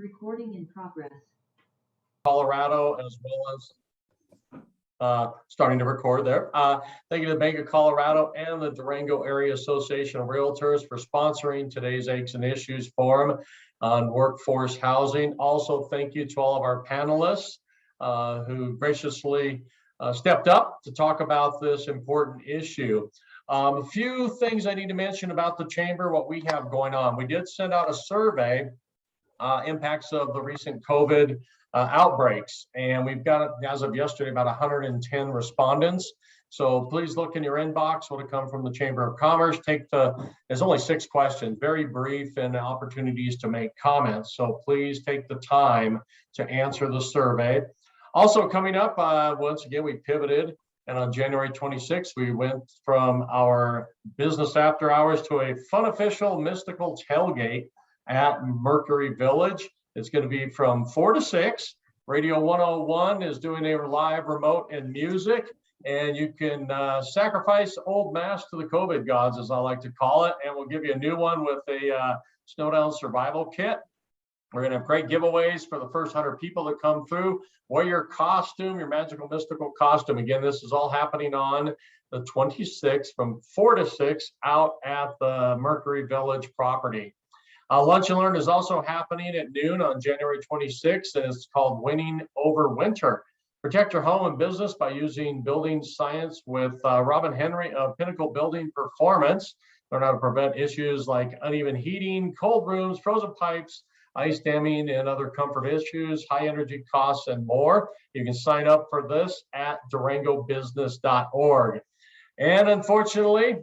Recording in progress. Colorado, as well as starting to record there. Thank you to the Bank of Colorado and the Durango Area Association of Realtors for sponsoring today's Eggs and Issues Forum on workforce housing. Also, thank you to all of our panelists who graciously stepped up to talk about this important issue. A few things I need to mention about the chamber, what we have going on. We did send out a survey, impacts of the recent COVID outbreaks, and we've got, as of yesterday, about 110 respondents. So please look in your inbox. Will come from the Chamber of Commerce. There's only 6 questions, very brief, and opportunities to make comments. So please take the time to answer the survey. Also coming up, once again, we pivoted, and on January 26th, we went from our business after hours to a fun, official, mystical tailgate at Mercury Village. It's going to be from 4 to 6. Radio 101 is doing a live remote and music, and you can sacrifice old mass to the COVID gods, as I like to call it, and we'll give you a new one with a snowdown survival kit. We're going to have great giveaways for the first 100 people that come through. Wear your costume, your magical, mystical costume. Again, this is all happening on the 26th from 4 to 6 out at the Mercury Village property. Lunch and Learn is also happening at noon on January 26th, and it's called Winning Over Winter. Protect your home and business by using building science with Robin Henry of Pinnacle Building Performance. Learn how to prevent issues like uneven heating, cold rooms, frozen pipes, ice damming, and other comfort issues, high energy costs, and more. You can sign up for this at durangobusiness.org. And unfortunately,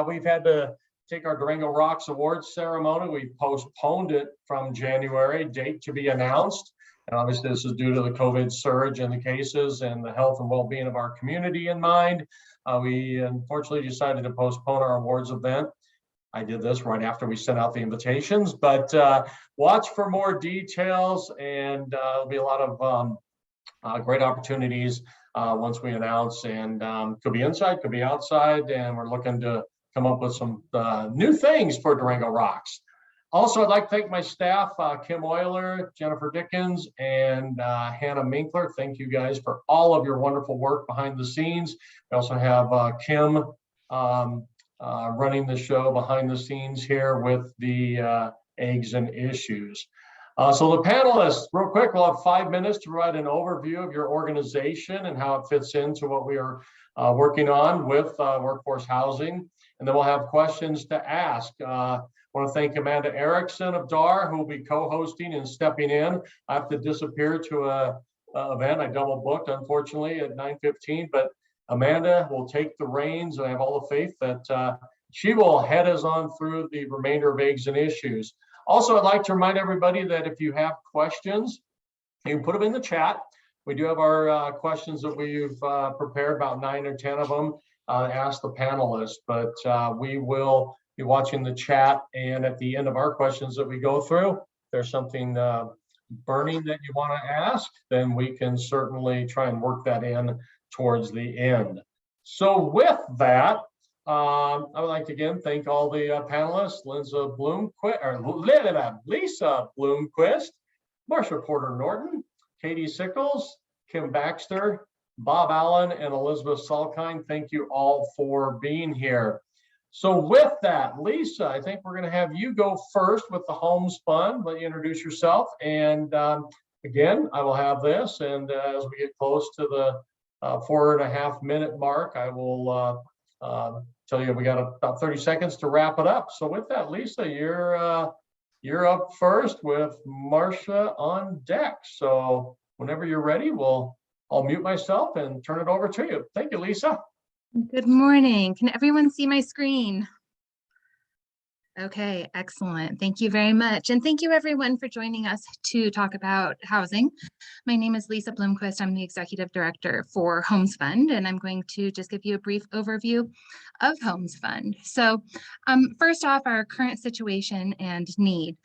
we've had to take our Durango Rocks Awards ceremony. We postponed it from January, date to be announced. And obviously this is due to the COVID surge in the cases and the health and well-being of our community in mind. We unfortunately decided to postpone our awards event. I did this right after we sent out the invitations, but watch for more details, and there'll be a lot of great opportunities once we announce, and could be inside, could be outside, and we're looking to come up with some new things for Durango Rocks. Also, I'd like to thank my staff, Kim Euler, Jennifer Dickens, and Hannah Minkler. Thank you guys for all of your wonderful work behind the scenes. We also have Kim running the show behind the scenes here with the Eggs and Issues. So the panelists, real quick, we'll have 5 minutes to provide an overview of your organization and how it fits into what we are working on with workforce housing. And then we'll have questions to ask. I want to thank Amanda Erickson of DAR, who will be co-hosting and stepping in. I have to disappear to an event. I double booked, unfortunately, at 9:15, but Amanda will take the reins, and I have all the faith that she will head us on through the remainder of Eggs and Issues. Also, I'd like to remind everybody that if you have questions, you can put them in the chat. We do have our questions that we've prepared, about 9 or 10 of them, ask the panelists, but we will be watching the chat, and at the end of our questions that we go through, if there's something burning that you want to ask, then we can certainly try and work that in towards the end. So with that, I would like to again thank all the panelists, Lisa Bloomquist, Marsha Porter Norton, Katie Sickles, Kim Baxter, Bob Allen, and Elizabeth Salkind. Thank you all for being here. So with that, Lisa, I think we're going to have you go first with the HomesFund. Let you introduce yourself. And again, I will have this. And as we get close to the 4.5 minute mark, I will tell you we got about 30 seconds to wrap it up. So with that, Lisa, you're up first with Marsha on deck. So whenever you're ready, I'll mute myself and turn it over to you. Thank you, Lisa. Good morning. Can everyone see my screen? Okay, excellent. Thank you very much. And thank you everyone for joining us to talk about housing. My name is Lisa Bloomquist. I'm the Executive Director for HomesFund, and I'm going to just give you a brief overview of HomesFund. So first off, our current situation and need.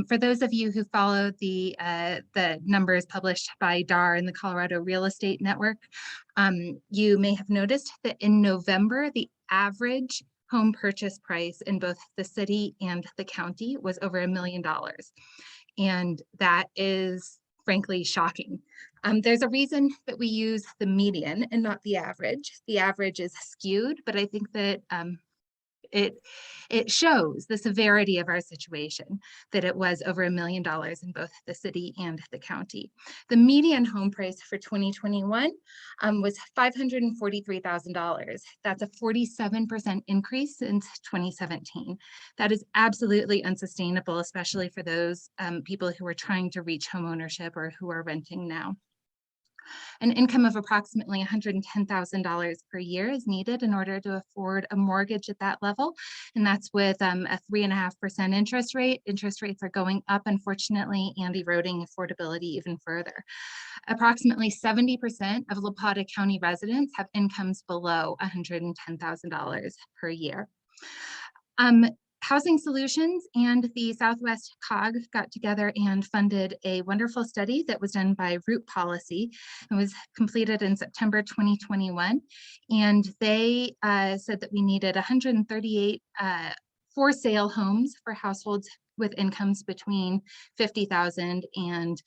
For those of you who follow the numbers published by DAR and the Colorado Real Estate Network, you may have noticed that in November, the average home purchase price in both the city and the county was over $1 million. And that is frankly shocking. There's a reason that we use the median and not the average. The average is skewed, but I think that it shows the severity of our situation, that it was over $1 million in both the city and the county. The median home price for 2021 was $543,000. That's a 47% increase since 2017. That is absolutely unsustainable, especially for those people who are trying to reach homeownership or who are renting now. An income of approximately $110,000 per year is needed in order to afford a mortgage at that level. And that's with a 3.5% interest rate. Interest rates are going up, unfortunately, and eroding affordability even further. Approximately 70% of La Plata County residents have incomes below $110,000 per year. Housing Solutions and the Southwest COG got together and funded a wonderful study that was done by Root Policy. It was completed in September 2021. And they said that we needed 138 for sale homes for households with incomes between $50,000 and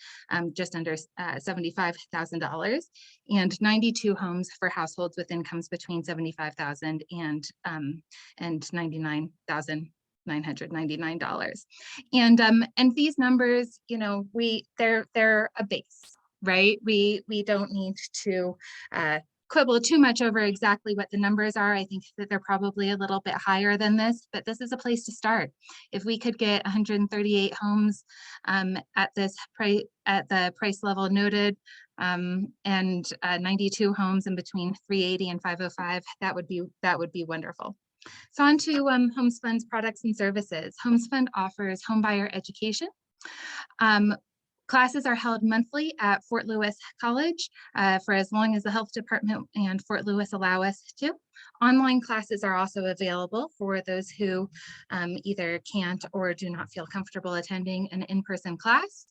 just under $75,000, and 92 homes for households with incomes between $75,000 and $99,999. And these numbers, you know, they're a base, right? We don't need to quibble too much over exactly what the numbers are. I think that they're probably a little bit higher than this, but this is a place to start. If we could get 138 homes at this price, at the price level noted, and 92 homes in between 380 and 505, that would be wonderful. So on to HomesFund's products and services. HomesFund offers homebuyer education. Classes are held monthly at Fort Lewis College for as long as the health department and Fort Lewis allow us to. Online classes are also available for those who either can't or do not feel comfortable attending an in-person class.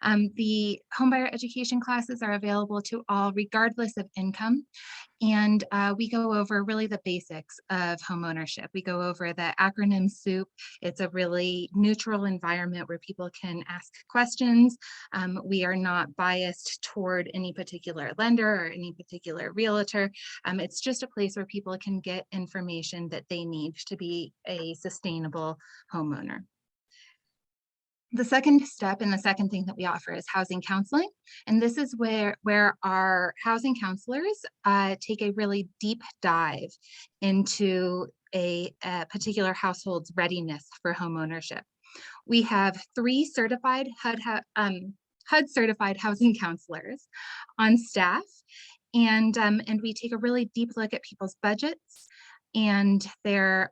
The homebuyer education classes are available to all regardless of income. And we go over really the basics of homeownership. We go over the acronym soup. It's a really neutral environment where people can ask questions. We are not biased toward any particular lender or any particular realtor. It's just a place where people can get information that they need to be a sustainable homeowner. The second step and the second thing that we offer is housing counseling. And this is where our housing counselors take a really deep dive into a particular household's readiness for homeownership. We have 3 certified HUD certified housing counselors on staff, and we take a really deep look at people's budgets and their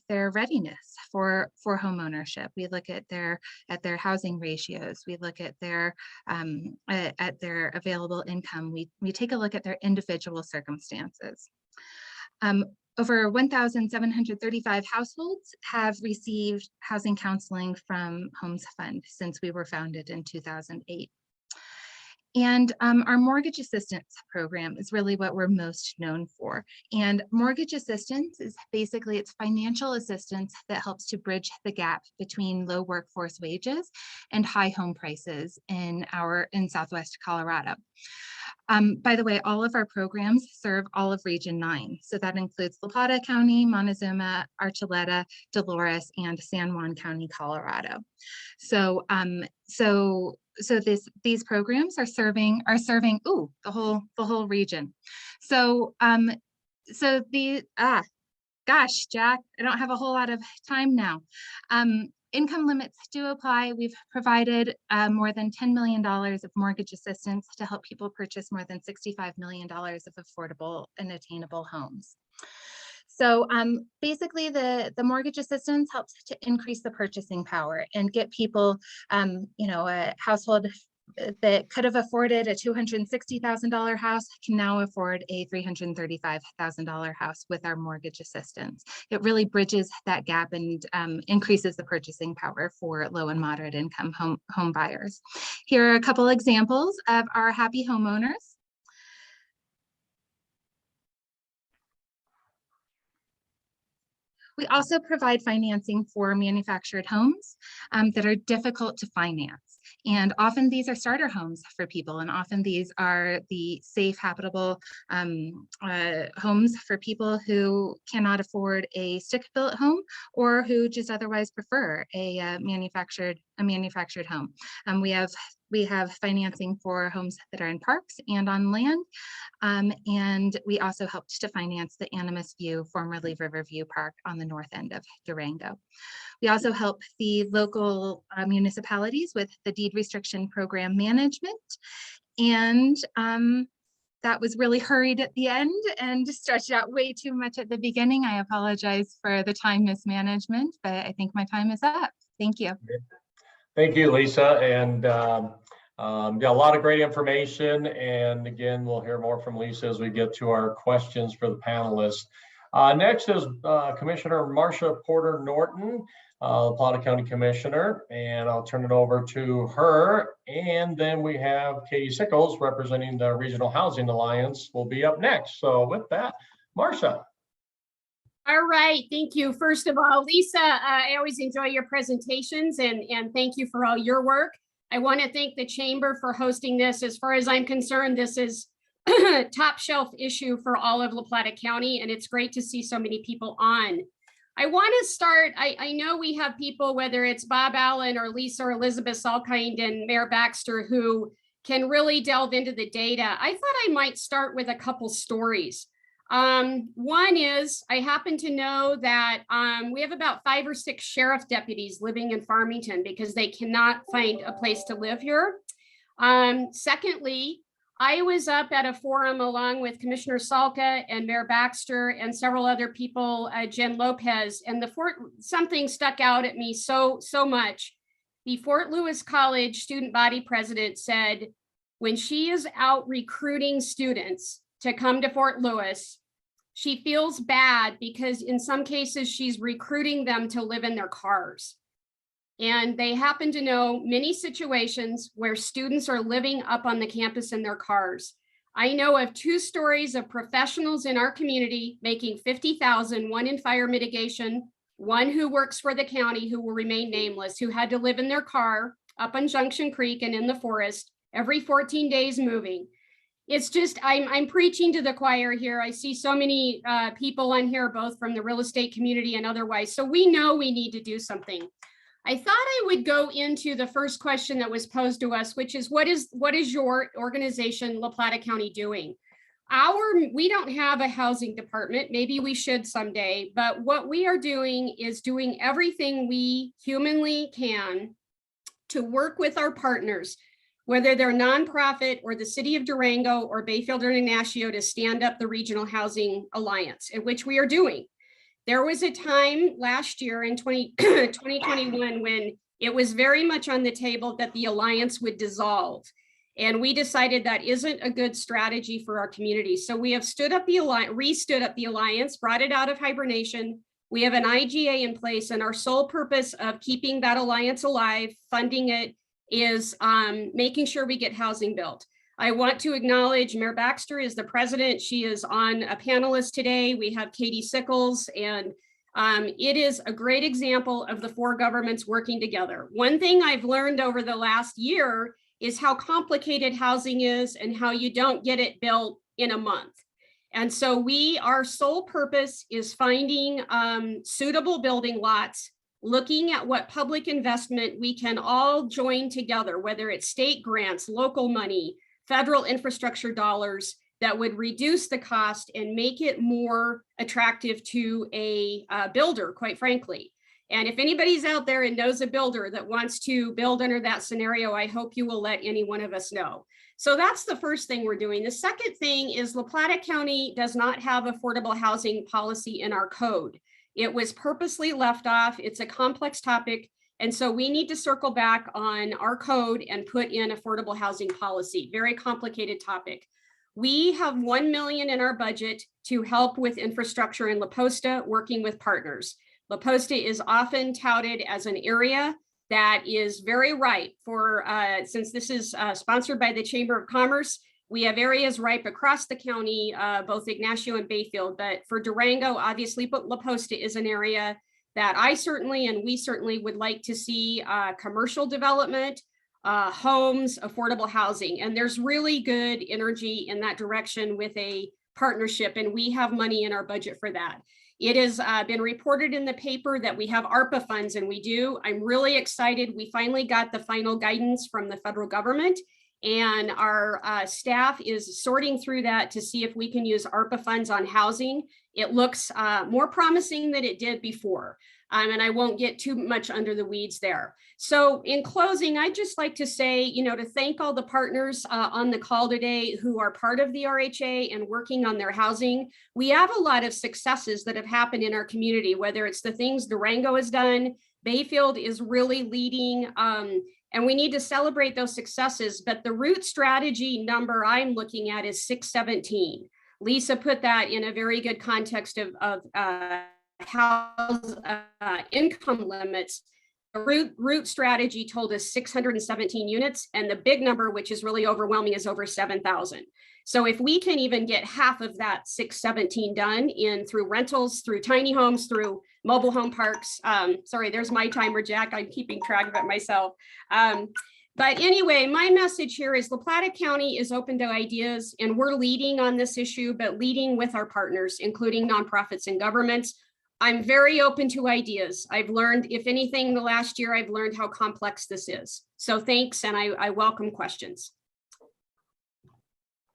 readiness for homeownership. We look at their housing ratios. We look at their available income. We take a look at their individual circumstances. Over 1,735 households have received housing counseling from HomesFund since we were founded in 2008. And our mortgage assistance program is really what we're most known for. And mortgage assistance is basically, it's financial assistance that helps to bridge the gap between low workforce wages and high home prices in Southwest Colorado. By the way, all of our programs serve all of Region 9. So that includes La Plata County, Montezuma, Archuleta, Dolores, and San Juan County, Colorado. So these programs are serving the whole region. So gosh, Jack, I don't have a whole lot of time now. Income limits do apply. We've provided more than $10 million of mortgage assistance to help people purchase more than $65 million of affordable and attainable homes. So basically the mortgage assistance helps to increase the purchasing power and get people, a household that could have afforded a $260,000 house can now afford a $335,000 house with our mortgage assistance. It really bridges that gap and increases the purchasing power for low and moderate income home buyers. Here are a couple examples of our happy homeowners. We also provide financing for manufactured homes that are difficult to finance. And often these are starter homes for people, and often these are the safe, habitable homes for people who cannot afford a stick-built home or who just otherwise prefer a manufactured home. We have financing for homes that are in parks and on land. And we also helped to finance the Animas View, formerly Riverview Park, on the north end of Durango. We also help the local municipalities with the deed restriction program management. And that was really hurried at the end and stretched out way too much at the beginning. I apologize for the time mismanagement, but I think my time is up. Thank you. Thank you, Lisa. And yeah, a lot of great information. And again, we'll hear more from Lisa as we get to our questions for the panelists. Next is Commissioner Marcia Porter Norton, Plata County Commissioner, and I'll turn it over to her. And then we have Katie Sickles representing the Regional Housing Alliance will be up next. So with that, Marcia. All right, thank you. First of all, Lisa, I always enjoy your presentations and thank you for all your work. I want to thank the Chamber for hosting this. As far as I'm concerned, this is a top shelf issue for all of La Plata County, and it's great to see so many people on. I want to start, I know we have people, whether it's Bob Allen or Lisa or Elizabeth Salkind and Mayor Baxter, who can really delve into the data. I thought I might start with a couple stories. One is, I happen to know that we have about 5 or 6 sheriff deputies living in Farmington because they cannot find a place to live here. Secondly, I was up at a forum along with Commissioner Salka and Mayor Baxter and several other people, Jen Lopez, and something stuck out at me so much. The Fort Lewis College student body president said, when she is out recruiting students to come to Fort Lewis, she feels bad because in some cases she's recruiting them to live in their cars. And they happen to know many situations where students are living up on the campus in their cars. I know of 2 stories of professionals in our community making $50,000, one in fire mitigation, one who works for the county who will remain nameless, who had to live in their car up on Junction Creek and in the forest every 14 days moving. It's just, I'm preaching to the choir here. I see so many people on here, both from the real estate community and otherwise. So we know we need to do something. I thought I would go into the first question that was posed to us, which is what is your organization, La Plata County, doing? We don't have a housing department. Maybe we should someday, but what we are doing is doing everything we humanly can to work with our partners, whether they're nonprofit or the city of Durango or Bayfield or Ignacio, to stand up the Regional Housing Alliance, in which we are doing. There was a time last year in 2021 when it was very much on the table that the alliance would dissolve. And we decided that isn't a good strategy for our community. So we have stood up the alliance, re-stood up the alliance, brought it out of hibernation. We have an IGA in place, and our sole purpose of keeping that alliance alive, funding it, is making sure we get housing built. I want to acknowledge Mayor Baxter is the president. She is on a panelist today. We have Katie Sickles, and it is a great example of the 4 governments working together. One thing I've learned over the last year is how complicated housing is and how you don't get it built in a month. And so our sole purpose is finding suitable building lots, looking at what public investment we can all join together, whether it's state grants, local money, federal infrastructure dollars, that would reduce the cost and make it more attractive to a builder, quite frankly. And if anybody's out there and knows a builder that wants to build under that scenario, I hope you will let any one of us know. So that's the first thing we're doing. The second thing is La Plata County does not have affordable housing policy in our code. It was purposely left off. It's a complex topic. And so we need to circle back on our code and put in affordable housing policy. Very complicated topic. We have $1 million in our budget to help with infrastructure in La Posta, working with partners. La Posta is often touted as an area that is very ripe for, since this is sponsored by the Chamber of Commerce, we have areas ripe across the county, both Ignacio and Bayfield, but for Durango, obviously, but La Posta is an area that I certainly, and we certainly would like to see commercial development. homes, affordable housing. And there's really good energy in that direction with a partnership, and we have money in our budget for that. It has been reported in the paper that we have ARPA funds, and we do. I'm really excited. We finally got the final guidance from the federal government, and our staff is sorting through that to see if we can use ARPA funds on housing. It looks more promising than it did before. And I won't get too much under the weeds there. So in closing, I'd just like to say, to thank all the partners on the call today who are part of the RHA and working on their housing. We have a lot of successes that have happened in our community, whether it's the things Durango has done, Bayfield is really leading, and we need to celebrate those successes. But the root strategy number I'm looking at is 617. Lisa put that in a very good context of house income limits. The root strategy told us 617 units, and the big number, which is really overwhelming, is over 7,000. So if we can even get half of that 617 done through rentals, through tiny homes, through mobile home parks. Sorry, there's my timer, Jack. I'm keeping track of it myself. But anyway, my message here is La Plata County is open to ideas, and we're leading on this issue, but leading with our partners, including nonprofits and governments. I'm very open to ideas. I've learned, if anything, the last year, I've learned how complex this is. So thanks, and I welcome questions.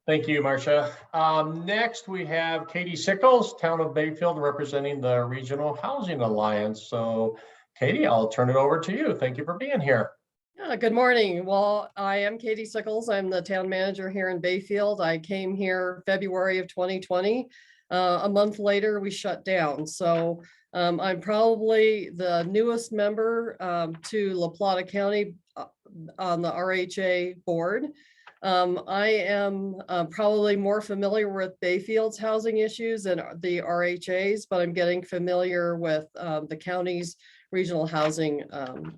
Thank you, Marcia. Next, we have Katie Sickles, Town of Bayfield, representing the Regional Housing Alliance. So Katie, I'll turn it over to you. Thank you for being here. Yeah, good morning. Well, I am Katie Sickles. I'm the town manager here in Bayfield. I came here February of 2020. A month later, we shut down. So I'm probably the newest member to La Plata County on the RHA board. I am probably more familiar with Bayfield's housing issues than the RHA's, but I'm getting familiar with the county's Regional Housing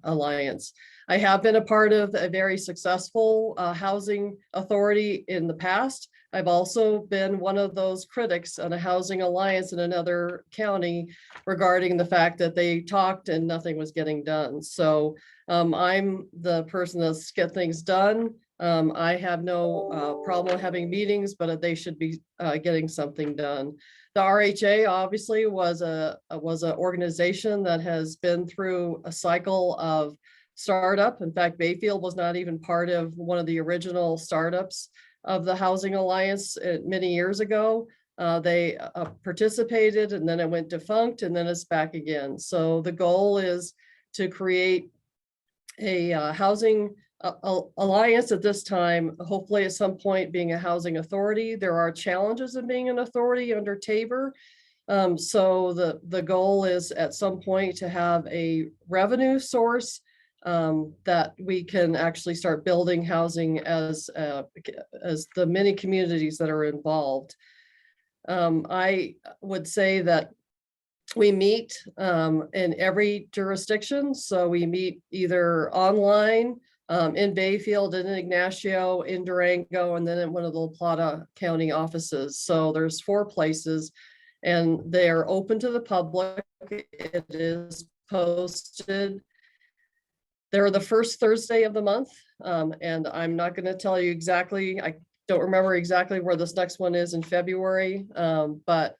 Alliance. I have been a part of a very successful housing authority in the past. I've also been one of those critics on a housing alliance in another county regarding the fact that they talked and nothing was getting done. So I'm the person that's get things done. I have no problem having meetings, but they should be getting something done. The RHA obviously was an organization that has been through a cycle of startup. In fact, Bayfield was not even part of one of the original startups of the Housing Alliance many years ago. They participated, and then it went defunct, and then it's back again. So the goal is to create a housing alliance at this time, hopefully at some point being a housing authority. There are challenges in being an authority under Tabor. So the goal is at some point to have a revenue source that we can actually start building housing as the many communities that are involved. I would say that we meet in every jurisdiction. So we meet either online, in Bayfield, in Ignacio, in Durango, and then in one of the La Plata County offices. So there's 4 places, and they are open to the public. It is posted. They're the first Thursday of the month, and I'm not going to tell you exactly. I don't remember exactly where this next one is in February, but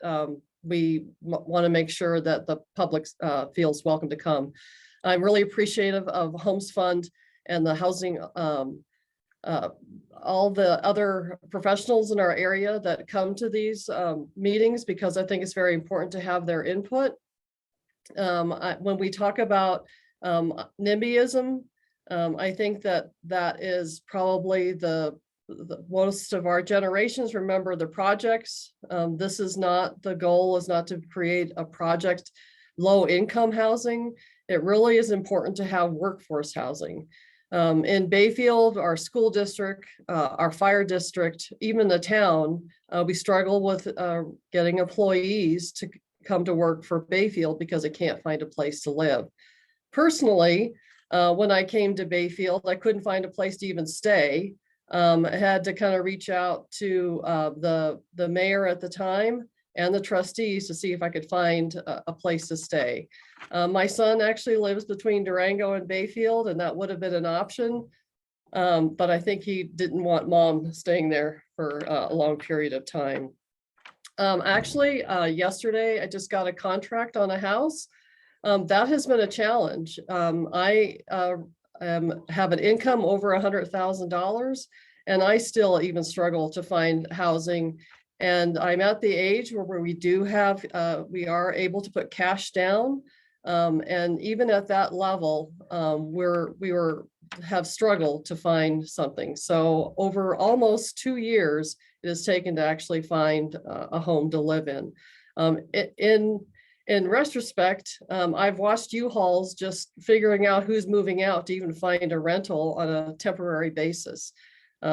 we want to make sure that the public feels welcome to come. I'm really appreciative of HomesFund and the housing, all the other professionals in our area that come to these meetings, because I think it's very important to have their input. When we talk about NIMBYism, I think that is probably the most of our generations remember the projects. This is not, the goal is not to create a project low income housing. It really is important to have workforce housing. In Bayfield, our school district, our fire district, even the town, we struggle with getting employees to come to work for Bayfield because they can't find a place to live. Personally, when I came to Bayfield, I couldn't find a place to even stay. I had to kind of reach out to the mayor at the time and the trustees to see if I could find a place to stay. My son actually lives between Durango and Bayfield, and that would have been an option. But I think he didn't want mom staying there for a long period of time. Actually, yesterday I just got a contract on a house. That has been a challenge. I have an income over $100,000, and I still even struggle to find housing. And I'm at the age where we do have, we are able to put cash down. And even at that level, we have struggled to find something. So over almost 2 years, it has taken to actually find a home to live in. In retrospect, I've watched U-Hauls just figuring out who's moving out to even find a rental on a temporary basis.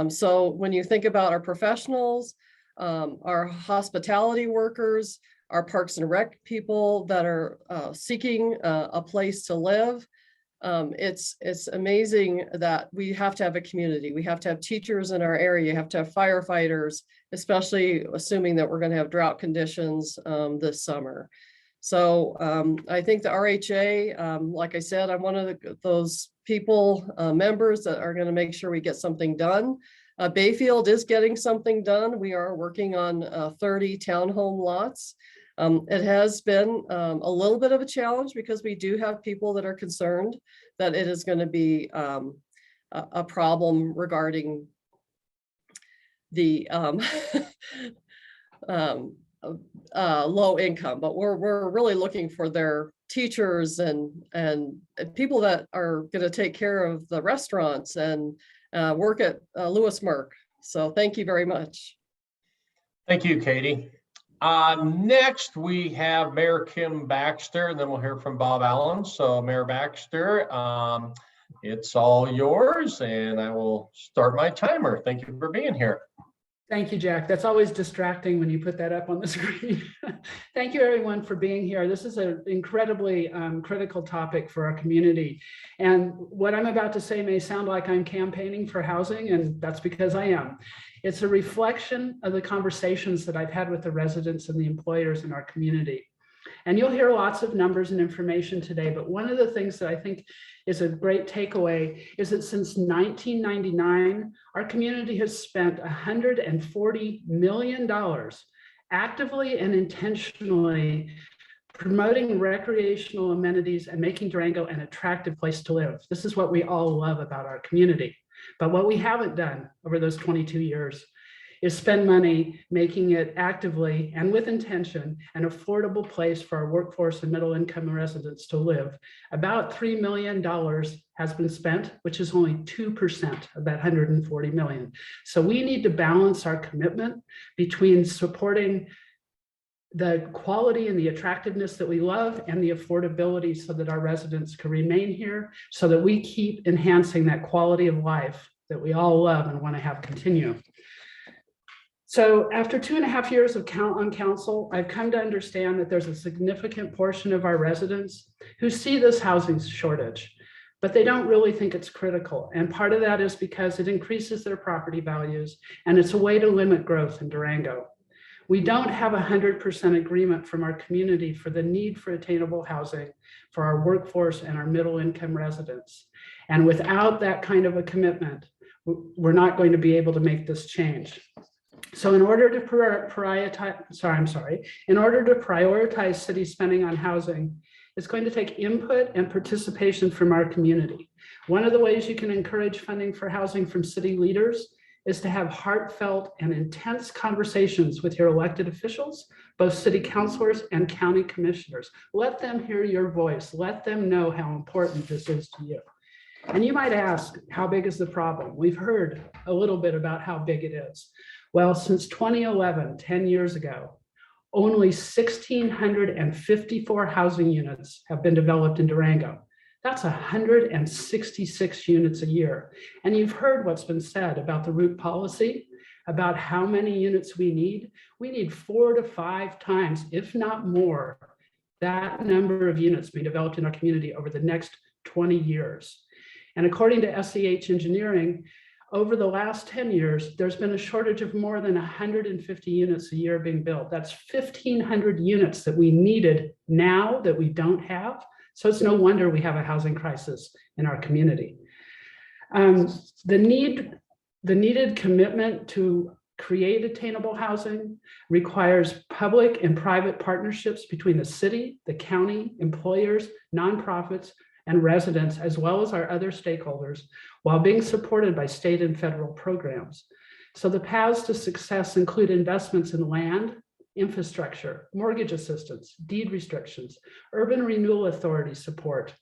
So when you think about our professionals, our hospitality workers, our parks and rec people that are seeking a place to live, it's amazing that we have to have a community. We have to have teachers in our area. You have to have firefighters, especially assuming that we're going to have drought conditions this summer. So I think the RHA, like I said, I'm one of those people, members that are going to make sure we get something done. Bayfield is getting something done. We are working on 30 townhome lots. It has been a little bit of a challenge because we do have people that are concerned that it is going to be a problem regarding the low income, but we're really looking for their teachers and people that are going to take care of the restaurants and work at Lewis Merck. So thank you very much. Thank you, Katie. Next, we have Mayor Kim Baxter, and then we'll hear from Bob Allen. So Mayor Baxter, it's all yours, and I will start my timer. Thank you for being here. Thank you, Jack. That's always distracting when you put that up on the screen. Thank you, everyone, for being here. This is an incredibly critical topic for our community. And what I'm about to say may sound like I'm campaigning for housing, and that's because I am. It's a reflection of the conversations that I've had with the residents and the employers in our community. And you'll hear lots of numbers and information today, but one of the things that I think is a great takeaway is that since 1999, our community has spent $140 million actively and intentionally promoting recreational amenities and making Durango an attractive place to live. This is what we all love about our community. But what we haven't done over those 22 years is spend money making it actively and with intention an affordable place for our workforce and middle income residents to live. About $3 million has been spent, which is only 2% of that $140 million. So we need to balance our commitment between supporting the quality and the attractiveness that we love and the affordability so that our residents can remain here, so that we keep enhancing that quality of life that we all love and want to have continue. So after 2.5 years on council, I've come to understand that there's a significant portion of our residents who see this housing shortage, but they don't really think it's critical. And part of that is because it increases their property values and it's a way to limit growth in Durango. We don't have 100% agreement from our community for the need for attainable housing for our workforce and our middle income residents. And without that kind of a commitment, we're not going to be able to make this change. So in order to prioritize city spending on housing, it's going to take input and participation from our community. One of the ways you can encourage funding for housing from city leaders is to have heartfelt and intense conversations with your elected officials, both city councilors and county commissioners. Let them hear your voice. Let them know how important this is to you. And you might ask, how big is the problem? We've heard a little bit about how big it is. Well, since 2011, 10 years ago, only 1,654 housing units have been developed in Durango. That's 166 units a year. And you've heard what's been said about the root policy, about how many units we need. We need 4 to 5 times, if not more, that number of units being developed in our community over the next 20 years. And according to SEH Engineering, over the last 10 years, there's been a shortage of more than 150 units a year being built. That's 1,500 units that we needed now that we don't have. So it's no wonder we have a housing crisis in our community. The needed commitment to create attainable housing requires public and private partnerships between the city, the county, employers, nonprofits, and residents, as well as our other stakeholders, while being supported by state and federal programs. So the paths to success include investments in land, infrastructure, mortgage assistance, deed restrictions, urban renewal authority support,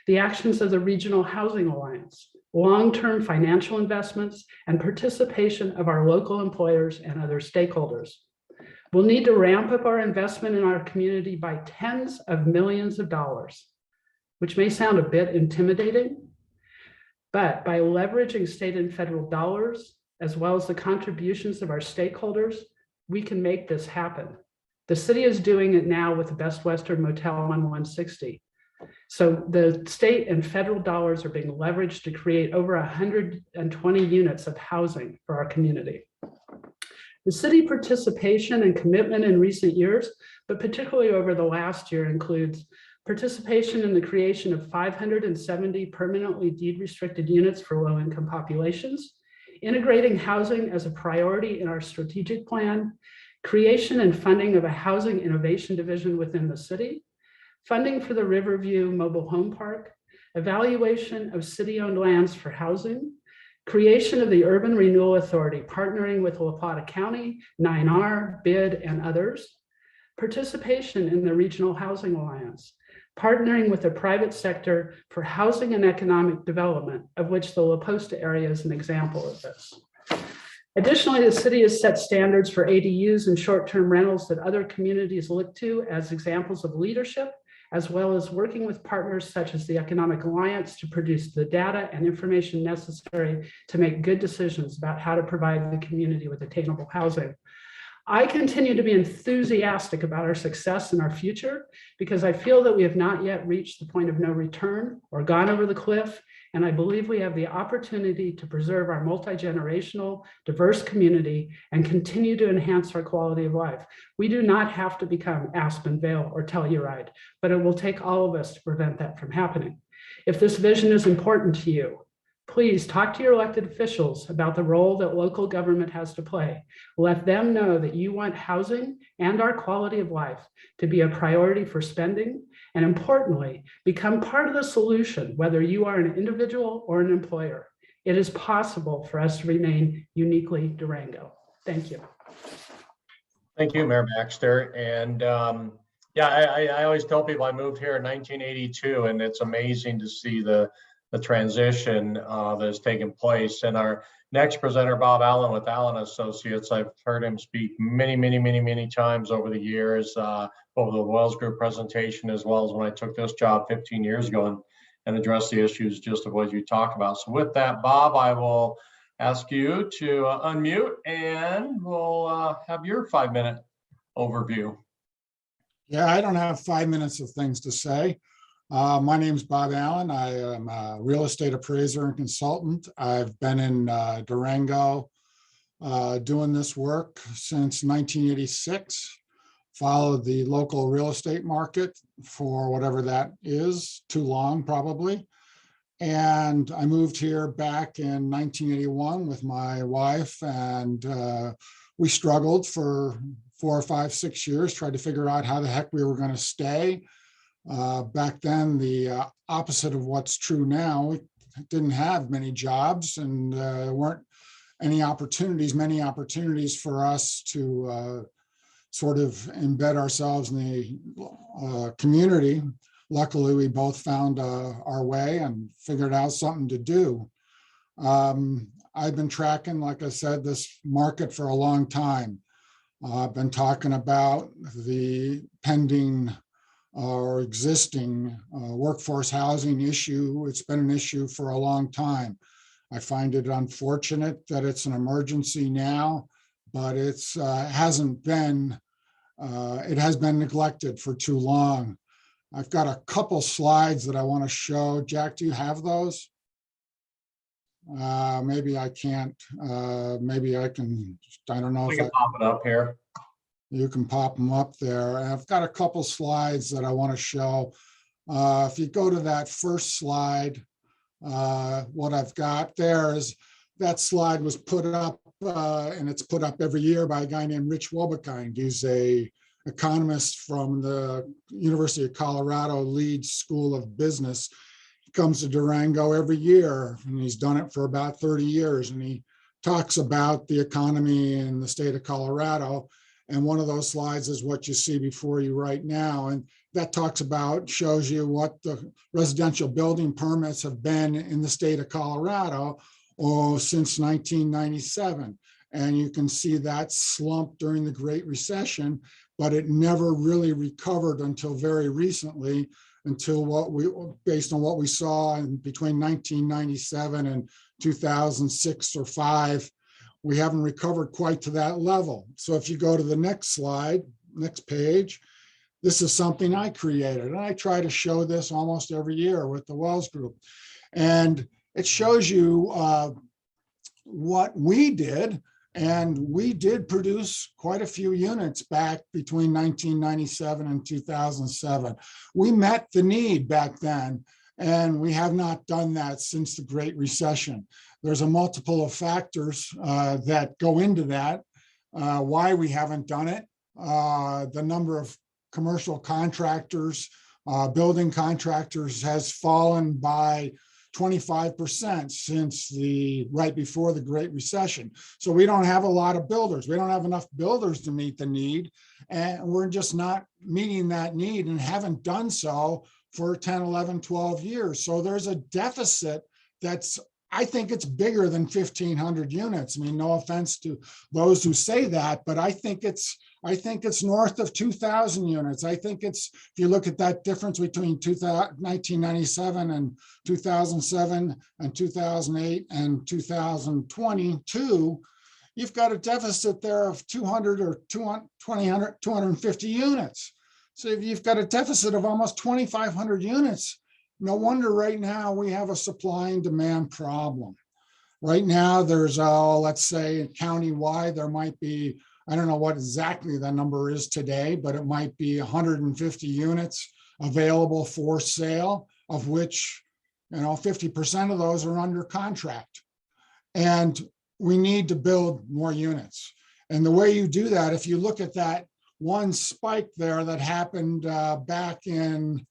the actions of the Regional Housing Alliance, long-term financial investments, and participation of our local employers and other stakeholders. We'll need to ramp up our investment in our community by tens of millions of dollars, which may sound a bit intimidating, but by leveraging state and federal dollars, as well as the contributions of our stakeholders, we can make this happen. The city is doing it now with the Best Western Motel on 160. So the state and federal dollars are being leveraged to create over 120 units of housing for our community. The city participation and commitment in recent years, but particularly over the last year, includes participation in the creation of 570 permanently deed restricted units for low-income populations, integrating housing as a priority in our strategic plan, creation and funding of a housing innovation division within the city, funding for the Riverview Mobile Home Park, evaluation of city-owned lands for housing, creation of the Urban Renewal Authority, partnering with Plata County, 9R, BID, and others, participation in the Regional Housing Alliance, partnering with the private sector for housing and economic development, of which the La Posta area is an example of this. Additionally, the city has set standards for ADUs and short-term rentals that other communities look to as examples of leadership, as well as working with partners such as the Economic Alliance to produce the data and information necessary to make good decisions about how to provide the community with attainable housing. I continue to be enthusiastic about our success and our future because I feel that we have not yet reached the point of no return or gone over the cliff. And I believe we have the opportunity to preserve our multi-generational, diverse community and continue to enhance our quality of life. We do not have to become Aspen Vale or Telluride, but it will take all of us to prevent that from happening. If this vision is important to you, please talk to your elected officials about the role that local government has to play. Let them know that you want housing and our quality of life to be a priority for spending, and importantly, become part of the solution, whether you are an individual or an employer. It is possible for us to remain uniquely Durango. Thank you. Thank you, Mayor Baxter. And yeah, I always tell people I moved here in 1982, and it's amazing to see the transition that has taken place. And our next presenter, Bob Allen with Allen Associates, I've heard him speak many times over the years, over the Wells Group presentation, as well as when I took this job 15 years ago and addressed the issues just of what you talk about. So with that, Bob, I will ask you to unmute and we'll have your 5-minute overview. Yeah, I don't have 5 minutes of things to say. My name is Bob Allen. I am a real estate appraiser and consultant. I've been in Durango doing this work since 1986. Followed the local real estate market for whatever that is, too long probably. And I moved here back in 1981 with my wife, and we struggled for 4 or 5, 6 years, tried to figure out how the heck we were going to stay. Back then, the opposite of what's true now, we didn't have many jobs, and there weren't many opportunities for us to sort of embed ourselves in the community. Luckily, we both found our way and figured out something to do. I've been tracking, like I said, this market for a long time. I've been talking about the pending or existing workforce housing issue. It's been an issue for a long time. I find it unfortunate that it's an emergency now, but it has been neglected for too long. I've got a couple slides that I want to show. Jack, do you have those? Maybe I can't. Maybe I can. I don't know. We can pop it up here. You can pop them up there. And I've got a couple slides that I want to show. If you go to that first slide, What I've got there is that slide was put up, and it's put up every year by a guy named Rich Wobekind. He's a economist from the University of Colorado Leeds School of Business. He comes to Durango every year, and he's done it for about 30 years. And he talks about the economy in the state of Colorado. And one of those slides is what you see before you right now. And that shows you what the residential building permits have been in the state of Colorado since 1997. And you can see that slump during the Great Recession, but it never really recovered until very recently, based on what we saw between 1997 and 2006 or 5, we haven't recovered quite to that level. So if you go to the next slide, next page, this is something I created. And I try to show this almost every year with the Wells Group. And it shows you what we did. And we did produce quite a few units back between 1997 and 2007. We met the need back then, and we have not done that since the Great Recession. There's a multiple of factors that go into that, why we haven't done it. The number of commercial contractors, building contractors has fallen by 25% since right before the Great Recession. So we don't have a lot of builders. We don't have enough builders to meet the need. And we're just not meeting that need and haven't done so for 10, 11, 12 years. So there's a deficit I think it's bigger than 1,500 units. I mean, no offense to those who say that, but I think it's north of 2,000 units. I think if you look at that difference between 1997 and 2007 and 2008 and 2022, you've got a deficit there of 200 or 250 units. So if you've got a deficit of almost 2,500 units, no wonder right now we have a supply and demand problem. Right now, there's, let's say countywide, there might be, I don't know what exactly the number is today, but it might be 150 units available for sale, of which 50% of those are under contract. And we need to build more units. And the way you do that, if you look at that one spike there that happened back in,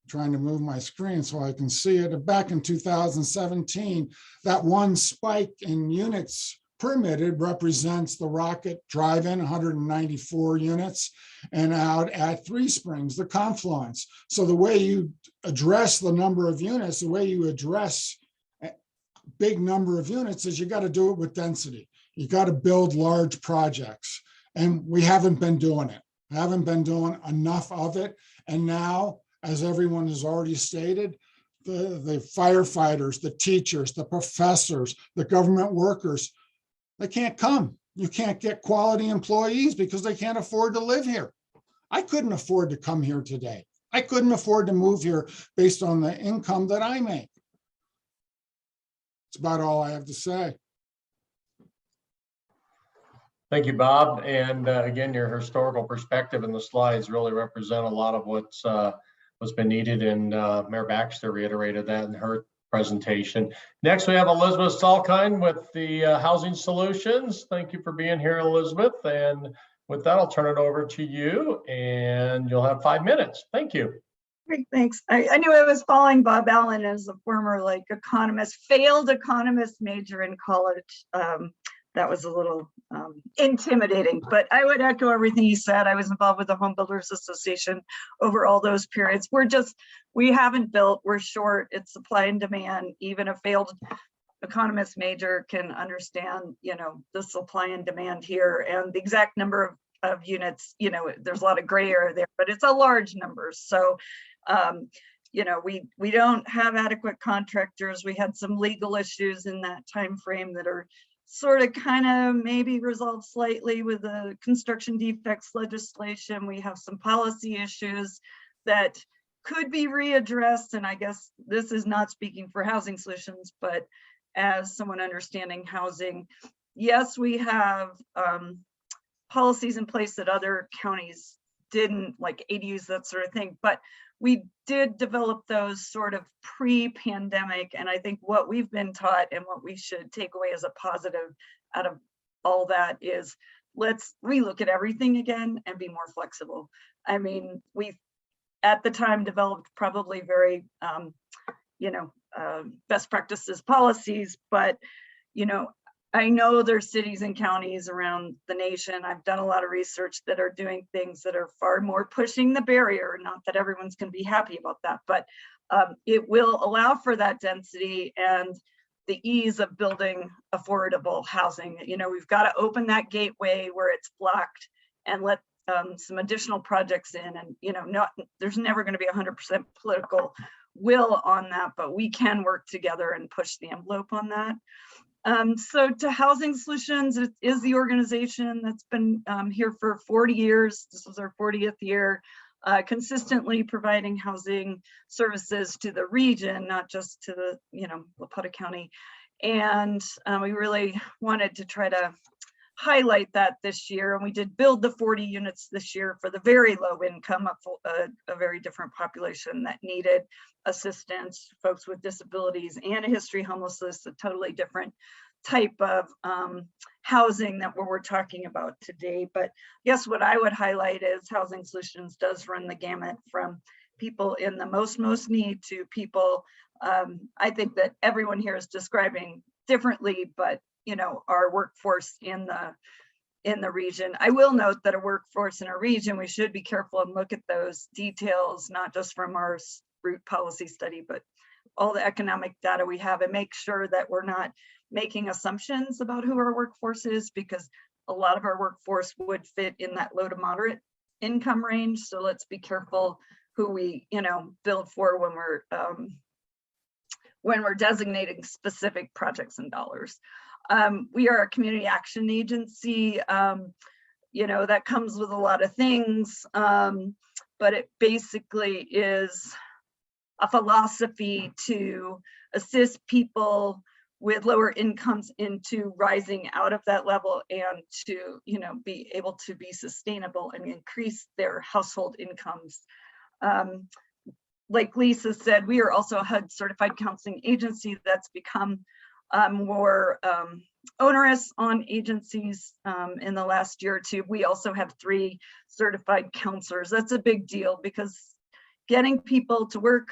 trying to move my screen so I can see it, back in 2017, that one spike in units permitted represents the Rocket Drive-In, 194 units, and out at Three Springs, the Confluence. So the way you address the number of units, the way you address a big number of units is you got to do it with density. You got to build large projects. And we haven't been doing it. Haven't been doing enough of it. And now, as everyone has already stated, the firefighters, the teachers, the professors, the government workers, they can't come. You can't get quality employees because they can't afford to live here. I couldn't afford to come here today. I couldn't afford to move here based on the income that I make. That's about all I have to say. Thank you, Bob. And again, your historical perspective in the slides really represent a lot of what's been needed, and Mayor Baxter reiterated that in her presentation. Next, we have Elizabeth Salkind with the Housing Solutions. Thank you for being here, Elizabeth. And with that, I'll turn it over to you, and you'll have 5 minutes. Thank you. Great, thanks. I knew I was following Bob Allen as a former failed economist major in college. That was a little intimidating, but I would echo everything he said. I was involved with the Home Builders Association over all those periods. We haven't built, we're short, it's supply and demand. Even a failed economist major can understand, the supply and demand here, and the exact number of units, there's a lot of gray area there, but it's a large number. So, we don't have adequate contractors. We had some legal issues in that time frame that are sort of kind of maybe resolved slightly with the construction defects legislation. We have some policy issues that could be readdressed. And I guess this is not speaking for Housing Solutions, but as someone understanding housing, yes, we have policies in place that other counties didn't, like ADUs, that sort of thing, but we did develop those sort of pre-pandemic. And I think what we've been taught and what we should take away as a positive out of all that is, let's relook at everything again and be more flexible. I mean, we at the time developed probably very, best practices policies, but, I know there's cities and counties around the nation. I've done a lot of research that are doing things that are far more pushing the barrier. Not that everyone's going to be happy about that, but it will allow for that density and the ease of building affordable housing. We've got to open that gateway where it's blocked and let some additional projects in. And, there's never going to be 100% political will on that, but we can work together and push the envelope on that. So to Housing Solutions, it is the organization that's been here for 40 years. This was our 40th year, consistently providing housing services to the region, not just to the, La Plata County. And we really wanted to try to highlight that this year. And we did build the 40 units this year for the very low income, a very different population that needed assistance, folks with disabilities and a history of homelessness, a totally different type of housing that we're talking about today. But I guess what I would highlight is Housing Solutions does run the gamut from people in the most need to people, I think that everyone here is describing differently, but our workforce in the region. I will note that a workforce in a region, we should be careful and look at those details, not just from our root policy study, but all the economic data we have, and make sure that we're not making assumptions about who our workforce is, because a lot of our workforce would fit in that low to moderate income range. So let's be careful who we, build for when we're designating specific projects and dollars. We are a community action agency, that comes with a lot of things, but it basically is a philosophy to assist people with lower incomes into rising out of that level and to, be able to be sustainable and increase their household incomes. Like Lisa said, we are also a HUD certified counseling agency that's become more onerous on agencies in the last year or two. We also have 3 certified counselors. That's a big deal, because getting people to work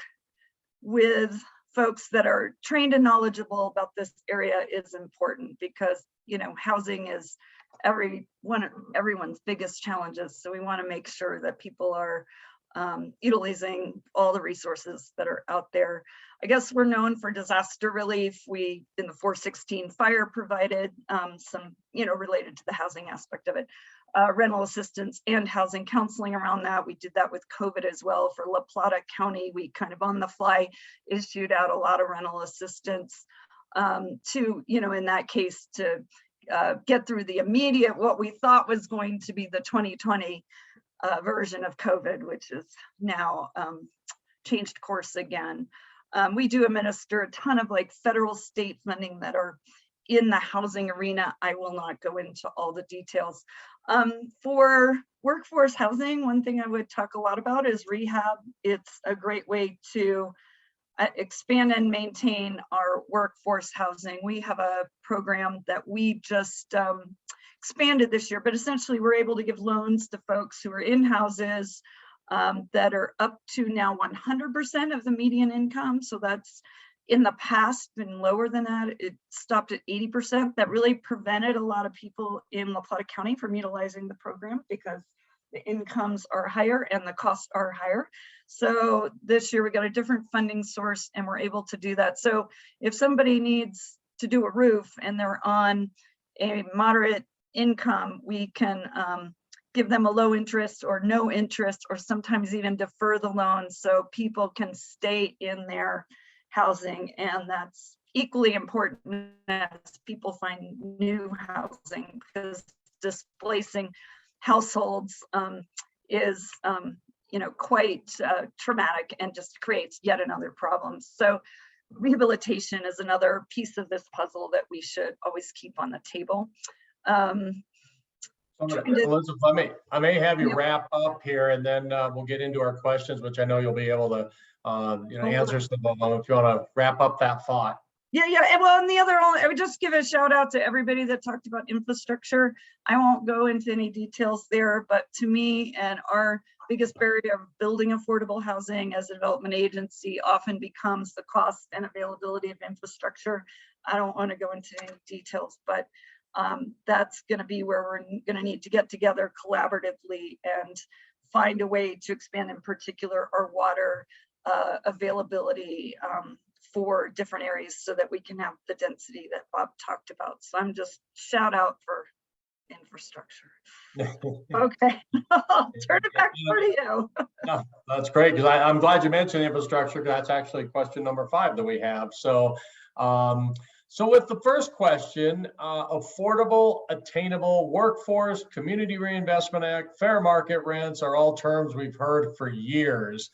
with folks that are trained and knowledgeable about this area is important, because housing is everyone's biggest challenges. So we want to make sure that people are utilizing all the resources that are out there. I guess we're known for disaster relief. We, in the 416 fire, provided some, related to the housing aspect of it, rental assistance and housing counseling around that. We did that with COVID as well for La Plata County. We kind of on the fly issued out a lot of rental assistance to, in that case, to get through the immediate, what we thought was going to be the 2020 version of COVID, which is now changed course again. We do administer a ton of federal state funding that are in the housing arena. I will not go into all the details. For workforce housing, one thing I would talk a lot about is rehab. It's a great way to expand and maintain our workforce housing. We have a program that we just expanded this year, but essentially we're able to give loans to folks who are in houses that are up to now 100% of the median income. So that's in the past been lower than that. It stopped at 80%. That really prevented a lot of people in La Plata County from utilizing the program, because the incomes are higher and the costs are higher. So this year we got a different funding source and we're able to do that. So if somebody needs to do a roof and they're on a moderate income, we can give them a low interest or no interest, or sometimes even defer the loan so people can stay in their housing. And that's equally important as people find new housing, because displacing households is quite traumatic and just creates yet another problem. So rehabilitation is another piece of this puzzle that we should always keep on the table. Elizabeth, I may have you Yep. wrap up here, and then we'll get into our questions, which I know you'll be able to answer some of them if you want to wrap up that thought. Yeah. And well, and the other, I would just give a shout out to everybody that talked about infrastructure. I won't go into any details there, but to me and our biggest barrier of building affordable housing as a development agency often becomes the cost and availability of infrastructure. I don't want to go into any details, but that's going to be where we're going to need to get together collaboratively and find a way to expand, in particular, our water availability for different areas so that we can have the density that Bob talked about. So I'm just shout out for infrastructure. Okay, I'll turn it back over to you. No, that's great, because I'm glad you mentioned infrastructure, because that's actually question number 5 that we have. So, so with the first question, affordable, attainable workforce, Community Reinvestment Act, fair market rents are all terms we've heard for years.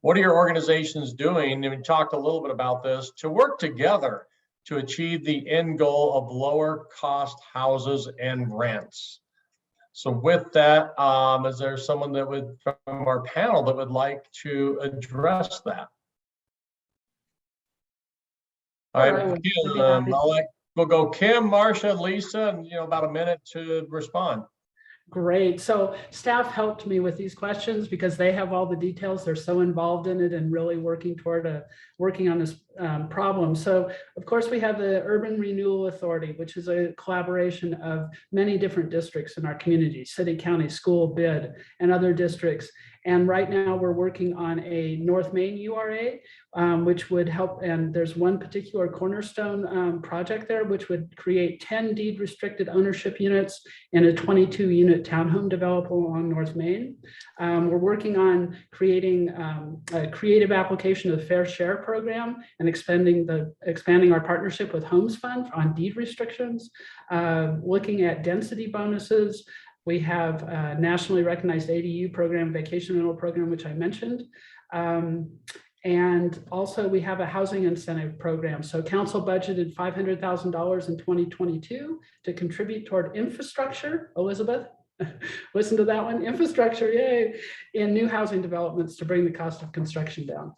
What are your organizations doing? And we talked a little bit about this, to work together to achieve the end goal of lower cost houses and rents. So with that, is there someone that would, from our panel, that would like to address that? All right, we'll go Kim, Marcia, Lisa, and about a minute to respond. Great. So staff helped me with these questions because they have all the details. They're so involved in it and really working on this problem. So of course we have the Urban Renewal Authority, which is a collaboration of many different districts in our community, city, county, school, bid, and other districts. And right now we're working on a North Main URA, which would help. And there's one particular cornerstone project there, which would create 10 deed restricted ownership units and a 22 unit townhome development along North Main. We're working on creating a creative application of the Fair Share program and expanding our partnership with HomesFund on deed restrictions, looking at density bonuses. We have a nationally recognized ADU program, vacation rental program, which I mentioned. And also we have a housing incentive program. So council budgeted $500,000 in 2022 to contribute toward infrastructure. Elizabeth, listen to that one, infrastructure, yay, in new housing developments to bring the cost of construction down.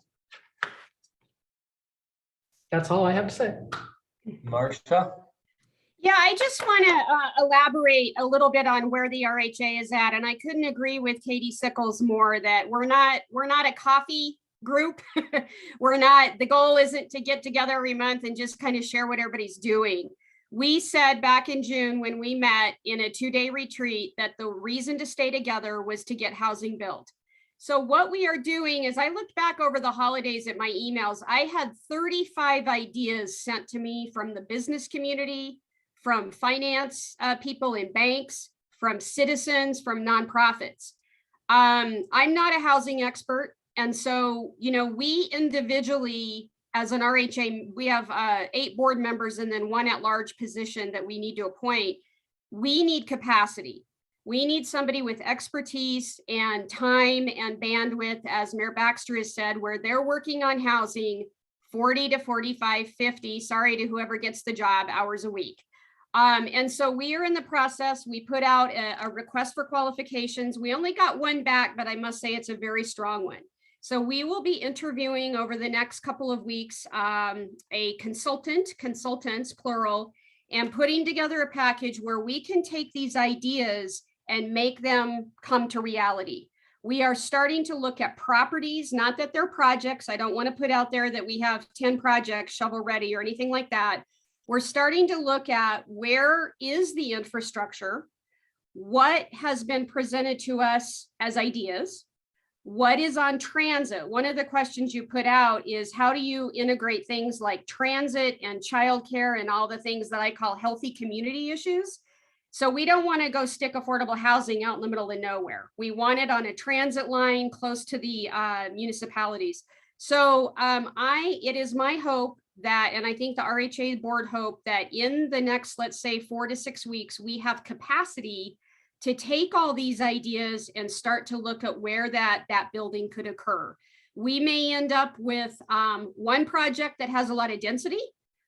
That's all I have to say. Marcia? Yeah, I just want to elaborate a little bit on where the RHA is at, and I couldn't agree with Katie Sickles more that we're not a coffee group. We're not. The goal isn't to get together every month and just kind of share what everybody's doing. We said back in June when we met in a 2-day retreat that the reason to stay together was to get housing built. So what we are doing is I looked back over the holidays at my emails. I had 35 ideas sent to me from the business community, from finance people in banks, from citizens, from nonprofits. I'm not a housing expert. And so, we individually, as an RHA, we have 8 board members and then 1 at-large position that we need to appoint. We need capacity. We need somebody with expertise and time and bandwidth, as Mayor Baxter has said, where they're working on housing 40 to 45, 50, sorry to whoever gets the job, hours a week. And so we are in the process. We put out a request for qualifications. We only got 1 back, but I must say it's a very strong one. So we will be interviewing over the next couple of weeks a consultants, plural, and putting together a package where we can take these ideas and make them come to reality. We are starting to look at properties, not that they're projects. I don't want to put out there that we have 10 projects shovel ready or anything like that. We're starting to look at where is the infrastructure, what has been presented to us as ideas, what is on transit. One of the questions you put out is how do you integrate things like transit and childcare and all the things that I call healthy community issues. So we don't want to go stick affordable housing out in the middle of nowhere. We want it on a transit line close to the municipalities. So it is my hope that, and I think the RHA board hope that in the next, let's say 4 to 6 weeks, we have capacity to take all these ideas and start to look at where that building could occur. We may end up with 1 project that has a lot of density.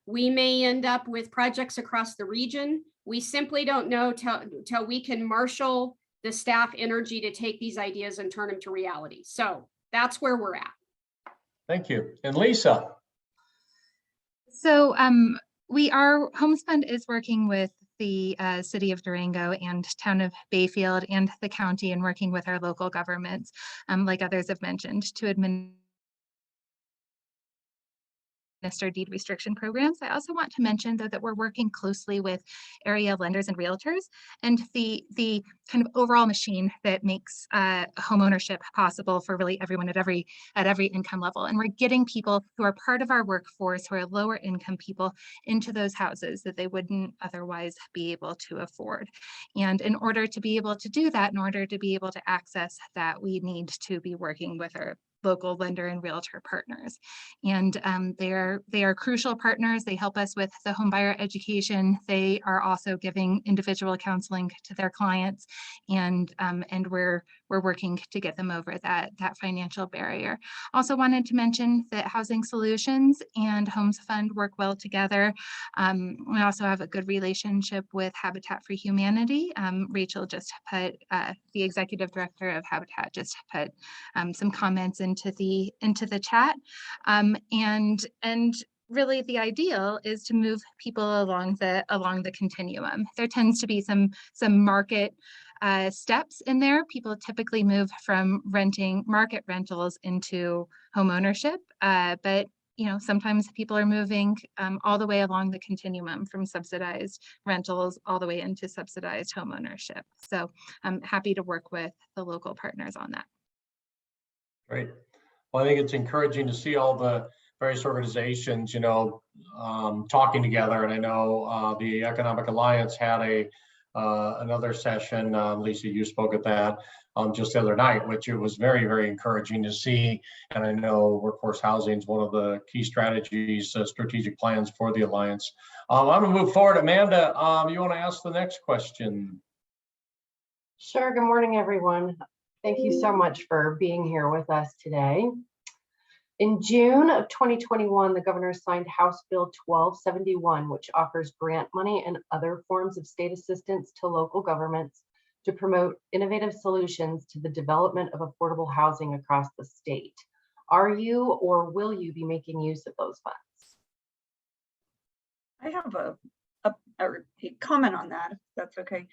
We may end up with projects across the region. We simply don't know till we can marshal the staff energy to take these ideas and turn them to reality. So that's where we're at. Thank you. And Lisa? So HomesFund is working with the city of Durango and town of Bayfield and the county, and working with our local governments, like others have mentioned, to administer deed restriction programs. I also want to mention, though, that we're working closely with area lenders and realtors, and the kind of overall machine that makes homeownership possible for really everyone at every income level. And we're getting people who are part of our workforce, who are lower income people, into those houses that they wouldn't otherwise be able to afford. And in order to be able to do that, in order to be able to access that, we need to be working with our local lender and realtor partners. And they are crucial partners. They help us with the home buyer education. They are also giving individual counseling to their clients, and we're working to get them over that financial barrier. Also wanted to mention that Housing Solutions and HomesFund work well together. We also have a good relationship with Habitat for Humanity. Rachel just put, the executive director of Habitat just put some comments into the chat, and really the ideal is to move people along the continuum. There tends to be some market steps in there. People typically move from renting market rentals into home ownership, but sometimes people are moving all the way along the continuum, from subsidized rentals all the way into subsidized home ownership. So I'm happy to work with the local partners on that. Great. Well, I think it's encouraging to see all the various organizations, talking together. And I know the Economic Alliance had another session. Lisa, you spoke at that just the other night, which it was very, very encouraging to see. And I know workforce housing is one of the key strategies, strategic plans for the Alliance. I'm going to move forward. Amanda, you want to ask the next question? Sure. Good morning, everyone. Thank you so much for being here with us today. In June of 2021, the governor signed House Bill 1271, which offers grant money and other forms of state assistance to local governments to promote innovative solutions to the development of affordable housing across the state. Are you or will you be making use of those funds? I have a comment on that, if that's okay.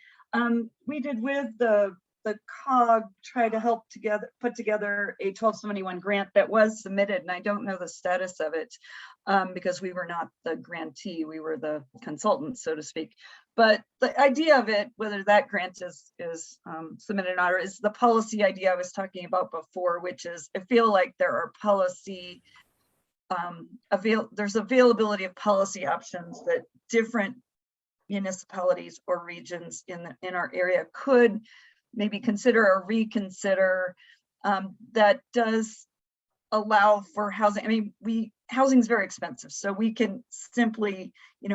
We did with the COG try to help put together a 1271 grant that was submitted, and I don't know the status of it because we were not the grantee, we were the consultant, so to speak. But the idea of it, whether that grant is submitted or not, is the policy idea I was talking about before, which is I feel like there are policy there's availability of policy options that different municipalities or regions in our area could maybe consider or reconsider, that does allow for housing. I mean, housing is very expensive, so we can simply,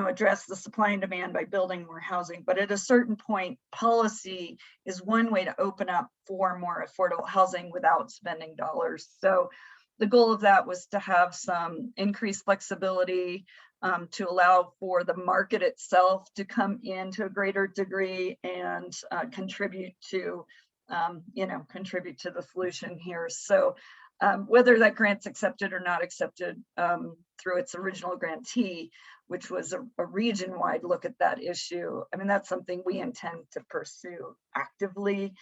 address the supply and demand by building more housing. But at a certain point, policy is one way to open up for more affordable housing without spending dollars. So the goal of that was to have some increased flexibility, to allow for the market itself to come in to a greater degree and contribute to the solution here. So whether that grant's accepted or not accepted through its original grantee, which was a region-wide look at that issue, I mean, that's something we intend to pursue actively.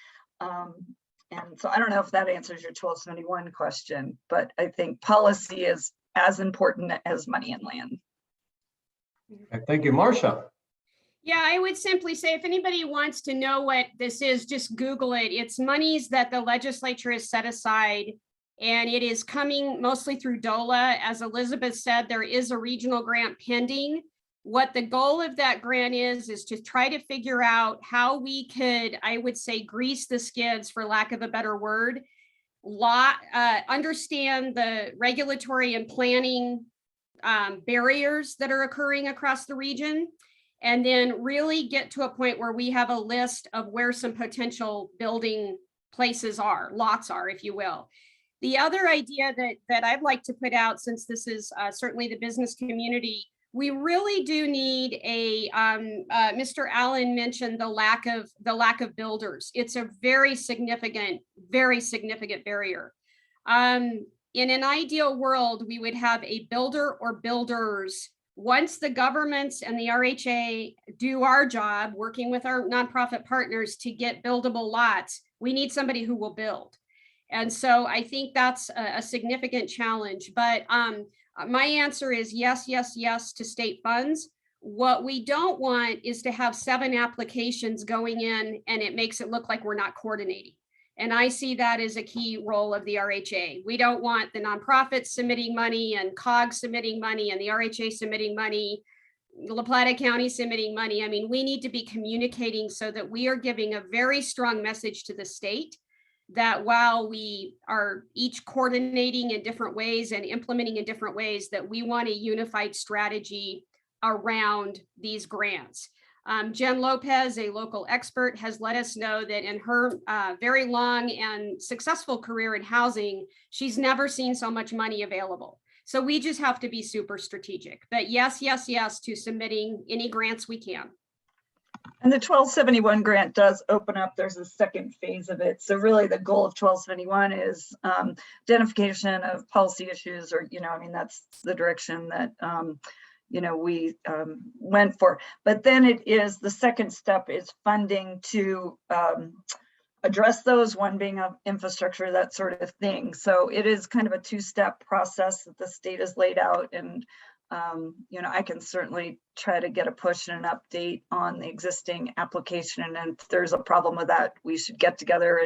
And so I don't know if that answers your 1271 question, but I think policy is as important as money and land. Thank you, Marcia. Yeah, I would simply say if anybody wants to know what this is, just Google it. It's monies that the legislature has set aside, and it is coming mostly through DOLA. As Elizabeth said, there is a regional grant pending. What the goal of that grant is to try to figure out how we could, I would say, grease the skids, for lack of a better word, understand the regulatory and planning barriers that are occurring across the region, and then really get to a point where we have a list of where some potential building places are, lots are, if you will. The other idea that I'd like to put out, since this is certainly the business community We really do need a, Mr. Allen mentioned the lack of builders. It's a very significant barrier. In an ideal world, we would have a builder or builders. Once the governments and the RHA do our job, working with our nonprofit partners to get buildable lots, we need somebody who will build. And so I think that's a significant challenge. But my answer is yes, yes, yes to state funds. What we don't want is to have 7 applications going in and it makes it look like we're not coordinating. And I see that as a key role of the RHA. We don't want the nonprofits submitting money and COG submitting money and the RHA submitting money, La Plata County submitting money. I mean, we need to be communicating so that we are giving a very strong message to the state that while we are each coordinating in different ways and implementing in different ways, that we want a unified strategy around these grants. Jen Lopez, a local expert, has let us know that in her very long and successful career in housing, she's never seen so much money available. So we just have to be super strategic. But yes, yes, yes to submitting any grants we can. And the 1271 grant does open up, there's a second phase of it. So really the goal of 1271 is identification of policy issues, or, I mean, that's the direction that we went for. But then it is, the second step is funding to address those, one being of infrastructure, that sort of thing. So it is kind of a 2-step process that the state has laid out. And, I can certainly try to get a push and an update on the existing application. And if there's a problem with that, we should get together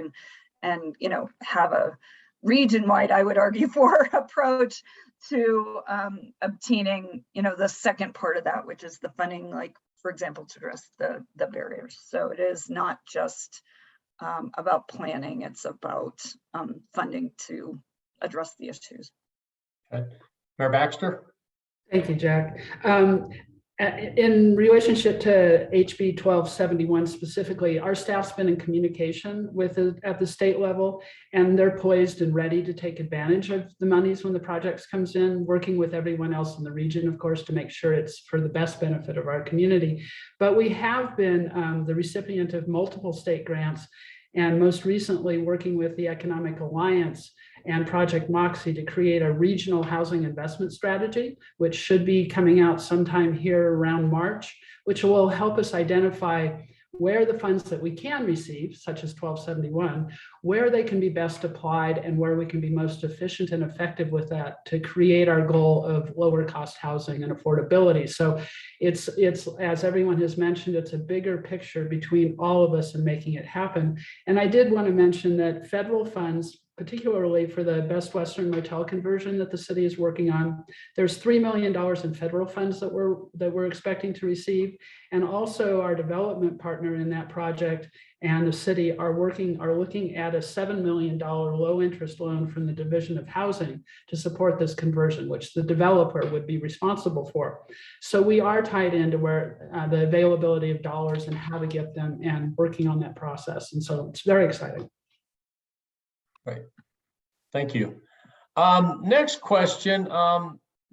and have a region-wide, I would argue, for approach to obtaining, the second part of that, which is the funding, like, for example, to address the barriers. So it is not just about planning, it's about funding to address the issues. Okay. Mayor Baxter? Thank you, Jack. In relationship to HB 1271 specifically, our staff's been in communication with it at the state level, and they're poised and ready to take advantage of the monies when the projects comes in, working with everyone else in the region, of course, to make sure it's for the best benefit of our community. But we have been the recipient of multiple state grants, and most recently working with the Economic Alliance and Project Moxie to create a regional housing investment strategy, which should be coming out sometime here around March, which will help us identify where the funds that we can receive, such as 1271, where they can be best applied and where we can be most efficient and effective with that to create our goal of lower cost housing and affordability. So it's as everyone has mentioned, it's a bigger picture between all of us in making it happen. And I did want to mention that federal funds, particularly for the Best Western motel conversion that the city is working on, there's $3 million in federal funds that we're expecting to receive. And also our development partner in that project and the city are looking at a $7 million low interest loan from the Division of Housing to support this conversion, which the developer would be responsible for. So we are tied into where the availability of dollars and how to get them and working on that process. And so it's very exciting. Right. Thank you. Next question.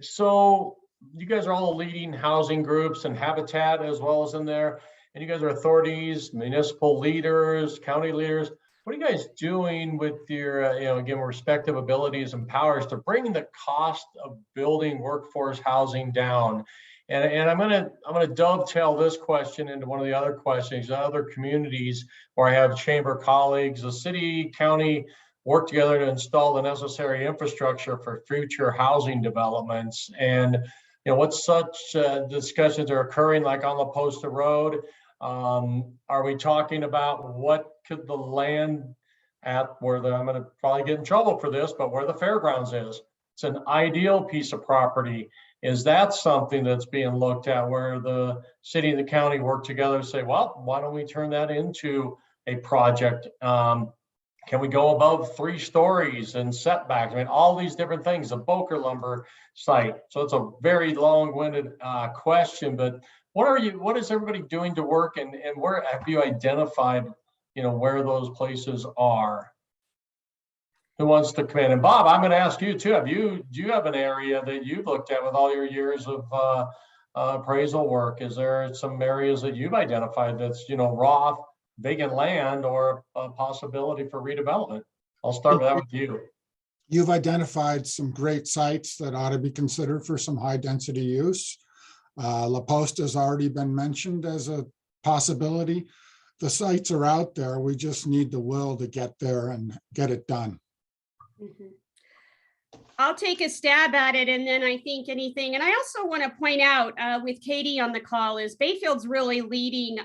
So you guys are all leading housing groups and Habitat as well as in there, and you guys are authorities, municipal leaders, county leaders. What are you guys doing with your, again, respective abilities and powers to bring the cost of building workforce housing down? And I'm gonna dovetail this question into one of the other questions. Other communities where I have chamber colleagues, the city, county, work together to install the necessary infrastructure for future housing developments. And what such discussions are occurring, like on La Posta Road? Are we talking about what could the land at where I'm going to probably get in trouble for this, but where the fairgrounds is? It's an ideal piece of property. Is that something that's being looked at where the city and the county work together to say, well, why don't we turn that into a project? Can we go above 3 stories and setbacks? I mean, all these different things, a Boker lumber site. So it's a very long-winded question, but what is everybody doing to work, and where have you identified, where those places are? Who wants to come in? And Bob, I'm going to ask you too. Do you have an area that you've looked at with all your years of appraisal work? Is there some areas that you've identified that's, raw, vacant land or a possibility for redevelopment? I'll start with that with you. You've identified some great sites that ought to be considered for some high density use. La Posta has already been mentioned as a possibility. The sites are out there. We just need the will to get there and get it done. Mhm. I'll take a stab at it, and then I think anything. And I also want to point out with Katie on the call is Bayfield's really leading.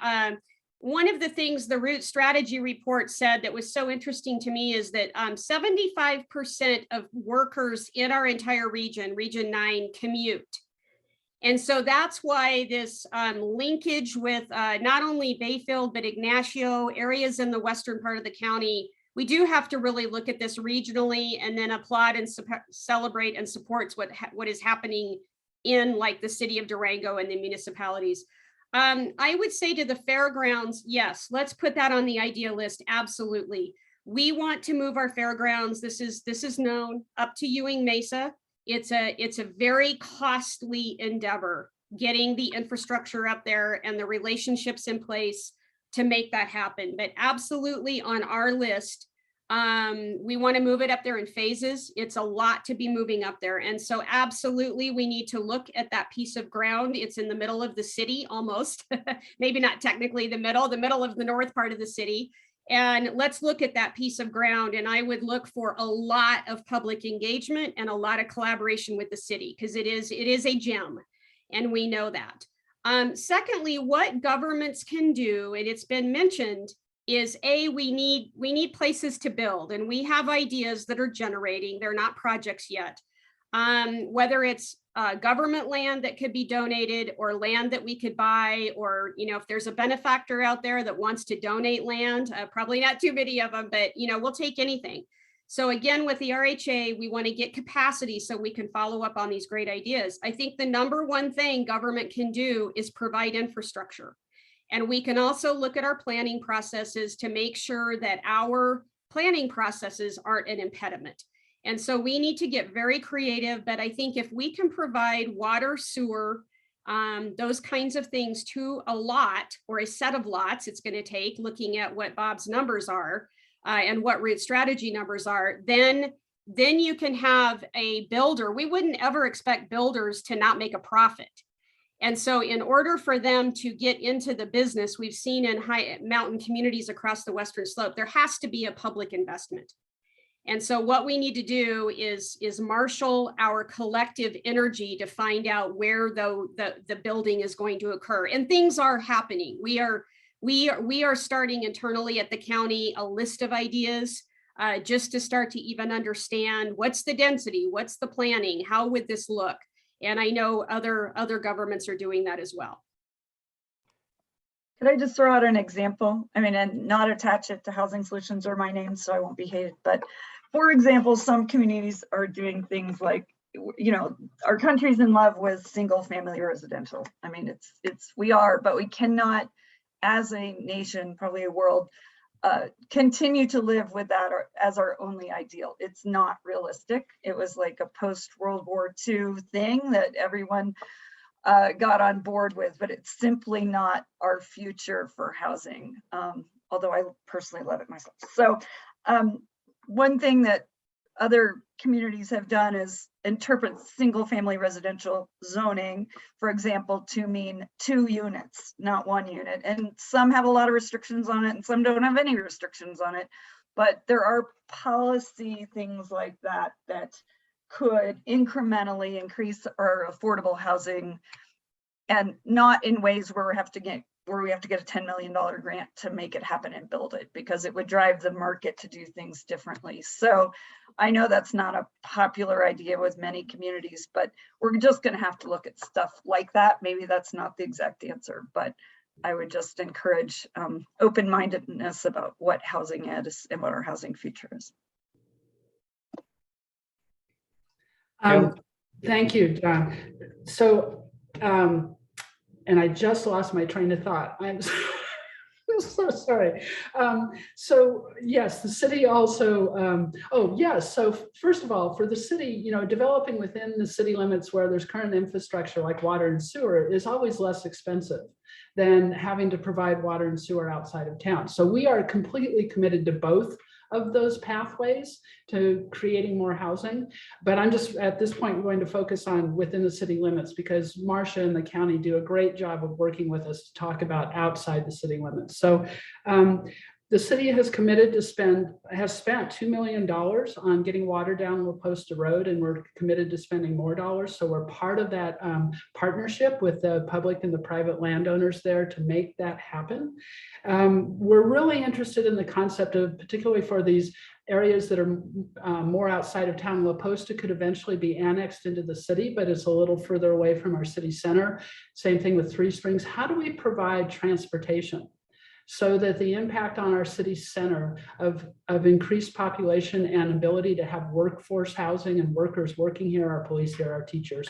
One of the things the Root Strategy Report said that was so interesting to me is that 75% of workers in our entire region, Region 9, commute. And so that's why this linkage with not only Bayfield, but Ignacio, areas in the western part of the county, we do have to really look at this regionally and then applaud and celebrate and support what is happening in like the city of Durango and the municipalities. I would say to the fairgrounds, yes, let's put that on the idea list. Absolutely. We want to move our fairgrounds. This is known up to Ewing Mesa. It's a very costly endeavor getting the infrastructure up there and the relationships in place to make that happen. But absolutely on our list, we want to move it up there in phases. It's a lot to be moving up there. And so absolutely, we need to look at that piece of ground. It's in the middle of the city, almost, maybe not technically the middle of the north part of the city. And let's look at that piece of ground. And I would look for a lot of public engagement and a lot of collaboration with the city, because it is a gem, and we know that. Secondly, what governments can do, and it's been mentioned, is we need places to build, and we have ideas that are generating. They're not projects yet. Whether it's government land that could be donated or land that we could buy, or if there's a benefactor out there that wants to donate land, probably not too many of them, but we'll take anything. So again, with the RHA, we want to get capacity so we can follow up on these great ideas. I think the number one thing government can do is provide infrastructure. And we can also look at our planning processes to make sure that our planning processes aren't an impediment. And so we need to get very creative, but I think if we can provide water, sewer, those kinds of things to a lot or a set of lots, it's going to take looking at what Bob's numbers are and what Root Strategy numbers are, then you can have a builder. We wouldn't ever expect builders to not make a profit. And so in order for them to get into the business, we've seen in high mountain communities across the Western Slope, there has to be a public investment. And so what we need to do is marshal our collective energy to find out where the building is going to occur. And things are happening. We are starting internally at the county a list of ideas just to start to even understand what's the density, what's the planning, how would this look? And I know other governments are doing that as well. Could I just throw out an example? I mean, and not attach it to Housing Solutions or my name, so I won't be hated. But for example, some communities are doing things like, our country's in love with single family residential. I mean, we are, but we cannot, as a nation, probably a world, continue to live with that as our only ideal. It's not realistic. It was like a post-World War II thing that everyone got on board with, but it's simply not our future for housing, although I personally love it myself. So one thing that other communities have done is interpret single family residential zoning, for example, to mean 2 units, not 1 unit. And some have a lot of restrictions on it and some don't have any restrictions on it. But there are policy things like that that could incrementally increase our affordable housing, and not in ways where we have to get a $10 million grant to make it happen and build it, because it would drive the market to do things differently. So I know that's not a popular idea with many communities, but we're just going to have to look at stuff like that. Maybe that's not the exact answer, but I would just encourage open-mindedness about what housing is and what our housing future is. Thank you, John. So, and I just lost my train of thought. I'm So sorry. So yes, the city also, oh yes, so first of all, for the city, you know, developing within the city limits where there's current infrastructure like water and sewer is always less expensive than having to provide water and sewer outside of town. So we are completely committed to both of those pathways to creating more housing. But I'm just at this point going to focus on within the city limits because Marcia and the county do a great job of working with us to talk about outside the city limits. So the city has committed to spent $2 million on getting water down La Posta Road, and we're committed to spending more dollars. So we're part of that partnership with the public and the private landowners there to make that happen. We're really interested in the concept of, particularly for these areas that are more outside of town. La Posta could eventually be annexed into the city, but it's a little further away from our city center. Same thing with Three Springs. How do we provide transportation so that the impact on our city center of increased population and ability to have workforce housing and workers working here, our police here, our teachers,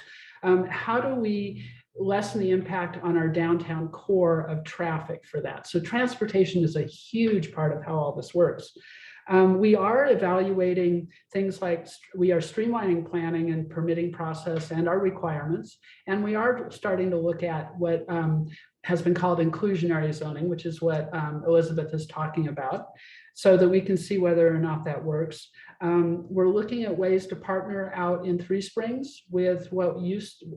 how do we lessen the impact on our downtown core of traffic for that? So transportation is a huge part of how all this works. We are evaluating things like we are streamlining planning and permitting process and our requirements. And we are starting to look at what has been called inclusionary zoning, which is what Elizabeth is talking about, so that we can see whether or not that works. We're looking at ways to partner out in Three Springs with what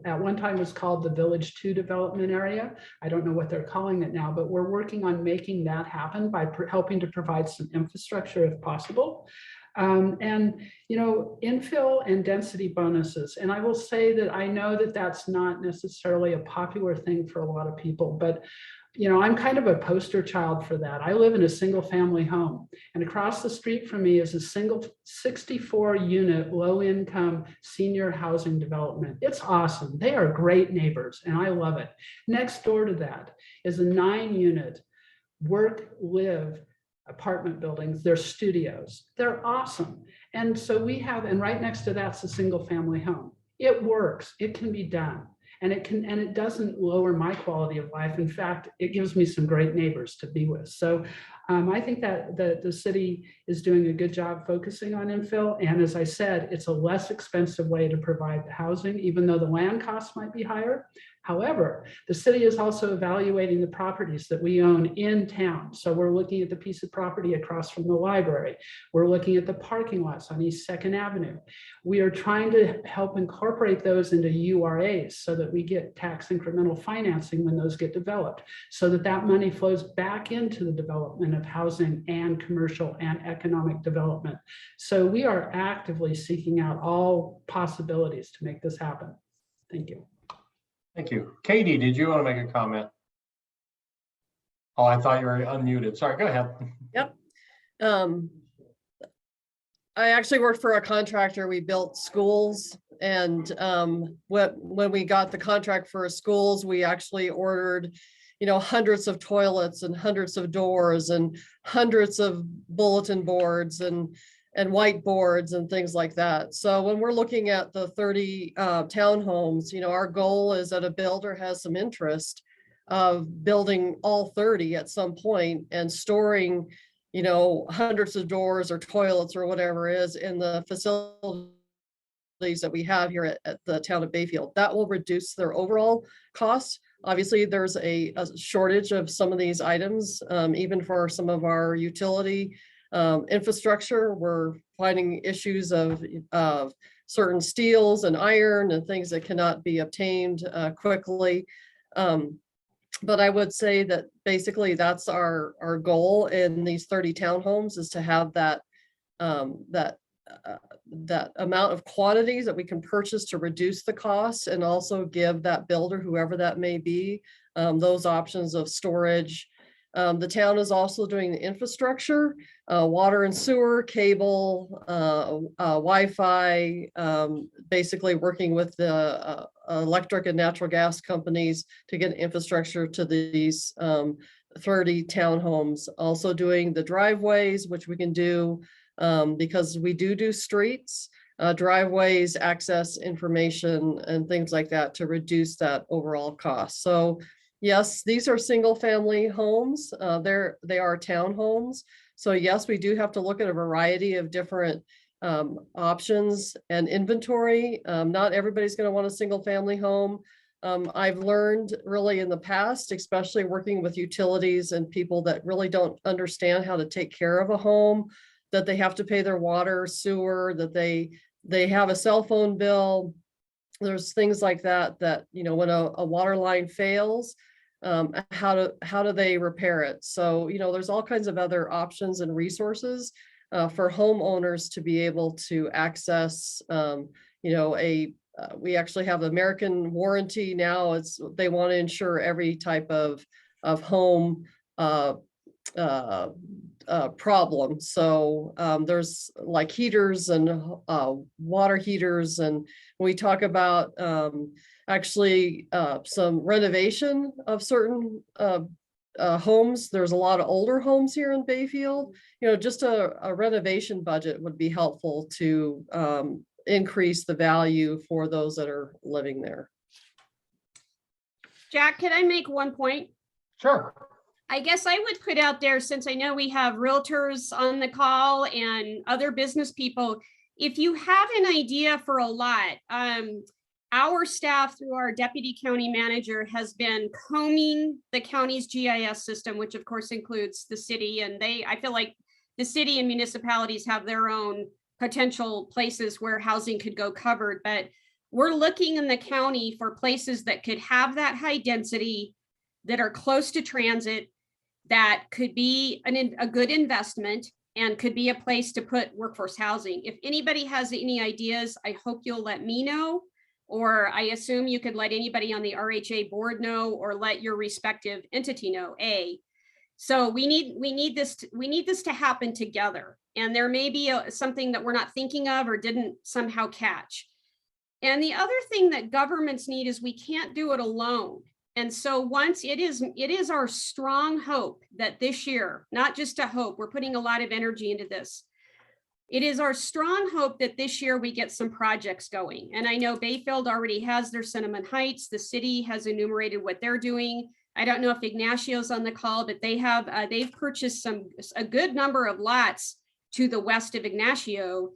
at one time was called the Village 2 development area. I don't know what they're calling it now, but we're working on making that happen by helping to provide some infrastructure if possible. And, you know, infill and density bonuses. And I will say that I know that that's not necessarily a popular thing for a lot of people, but you know, I'm kind of a poster child for that. I live in a single family home, and across the street from me is a single 64 unit low income senior housing development. It's awesome. They are great neighbors and I love it. Next door to that is a 9 unit work live apartment buildings. They're studios. They're awesome. And so we have, and right next to that's a single family home. It works. It can be done. And it doesn't lower my quality of life. In fact, it gives me some great neighbors to be with. So I think that the city is doing a good job focusing on infill. And as I said, it's a less expensive way to provide the housing, even though the land costs might be higher. However, the city is also evaluating the properties that we own in town. So we're looking at the piece of property across from the library. We're looking at the parking lots on East 2nd Avenue. We are trying to help incorporate those into URAs so that we get tax incremental financing when those get developed, so that that money flows back into the development of housing and commercial and economic development. So we are actively seeking out all possibilities to make this happen. Thank you. Thank you. Katie, did you want to make a comment? Oh, I thought you were unmuted. Sorry, go ahead. Yep. I actually worked for a contractor. We built schools, and when we got the contract for schools, we actually ordered, you know, hundreds of toilets and hundreds of doors and hundreds of bulletin boards and whiteboards and things like that. So when we're looking at the 30 townhomes, you know, our goal is that a builder has some interest of building all 30 at some point and storing, you know, hundreds of doors or toilets or whatever it is in the facilities that we have here at the town of Bayfield. That will reduce their overall costs. Obviously, there's a shortage of some of these items, even for some of our utility infrastructure. We're finding issues of certain steels and iron and things that cannot be obtained quickly. But I would say that basically that's our goal in these 30 townhomes, is to have that that amount of quantities that we can purchase to reduce the cost, and also give that builder, whoever that may be, those options of storage. The town is also doing the infrastructure, water and sewer, cable, Wi-Fi, basically working with the electric and natural gas companies to get infrastructure to these 30 townhomes. Also doing the driveways, which we can do because we do streets, driveways, access information, and things like that to reduce that overall cost. So, Yes, these are single family homes. They are townhomes. So yes, we do have to look at a variety of different options and inventory. Not everybody's going to want a single family home. I've learned really in the past, especially working with utilities and people that really don't understand how to take care of a home, that they have to pay their water, sewer, that they have a cell phone bill. There's things like that, when a water line fails, how do they repair it? So, there's all kinds of other options and resources for homeowners to be able to access, we actually have American warranty now. They want to insure every type of home problem. So there's like heaters and water heaters, and we talk about actually some renovation of certain homes. There's a lot of older homes here in Bayfield. Just a renovation budget would be helpful to increase the value for those that are living there. Jack, can I make one point? Sure. I guess I would put out there, since I know we have realtors on the call and other business people, if you have an idea for a lot, our staff through our deputy county manager has been combing the county's GIS system, which of course includes the city. And I feel like the city and municipalities have their own potential places where housing could go covered, but we're looking in the county for places that could have that high density, that are close to transit, that could be a good investment and could be a place to put workforce housing. If anybody has any ideas, I hope you'll let me know, or I assume you could let anybody on the RHA board know, or let your respective entity know. So we need this to happen together, and there may be something that we're not thinking of or didn't somehow catch. And the other thing that governments need is we can't do it alone. And so once it is our strong hope that this year, not just a hope, we're putting a lot of energy into this. It is our strong hope that this year we get some projects going. And I know Bayfield already has their Cinnamon Heights. The city has enumerated what they're doing. I don't know if Ignacio's on the call, but they've purchased a good number of lots to the west of Ignacio.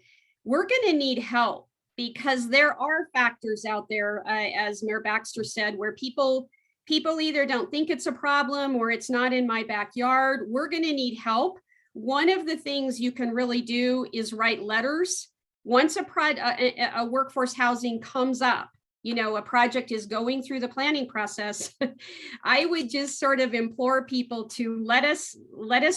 We're going to need help, because there are factors out there, as Mayor Baxter said, where people either don't think it's a problem or it's not in my backyard. We're going to need help. One of the things you can really do is write letters. Once a workforce housing comes up, a project is going through the planning process, I would just sort of implore people to let us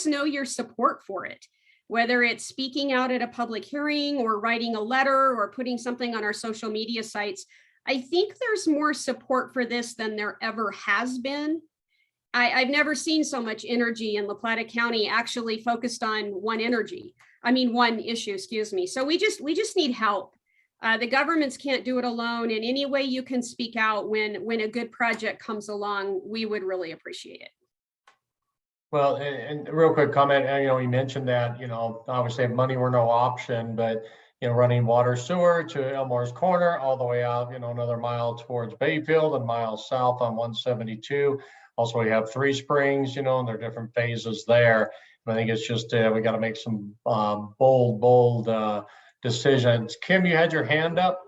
know your support for it, whether it's speaking out at a public hearing or writing a letter or putting something on our social media sites. I think there's more support for this than there ever has been. I've never seen so much energy in La Plata County actually focused on one issue, excuse me. So we just need help. The governments can't do it alone, and any way you can speak out when a good project comes along, we would really appreciate it. Well, and real quick comment, you mentioned that, obviously money were no option, but running water sewer to Elmore's Corner all the way out, another mile towards Bayfield and miles south on 172. Also, we have Three Springs, and there are different phases there. And I think it's just, we got to make some bold decisions. Kim, you had your hand up?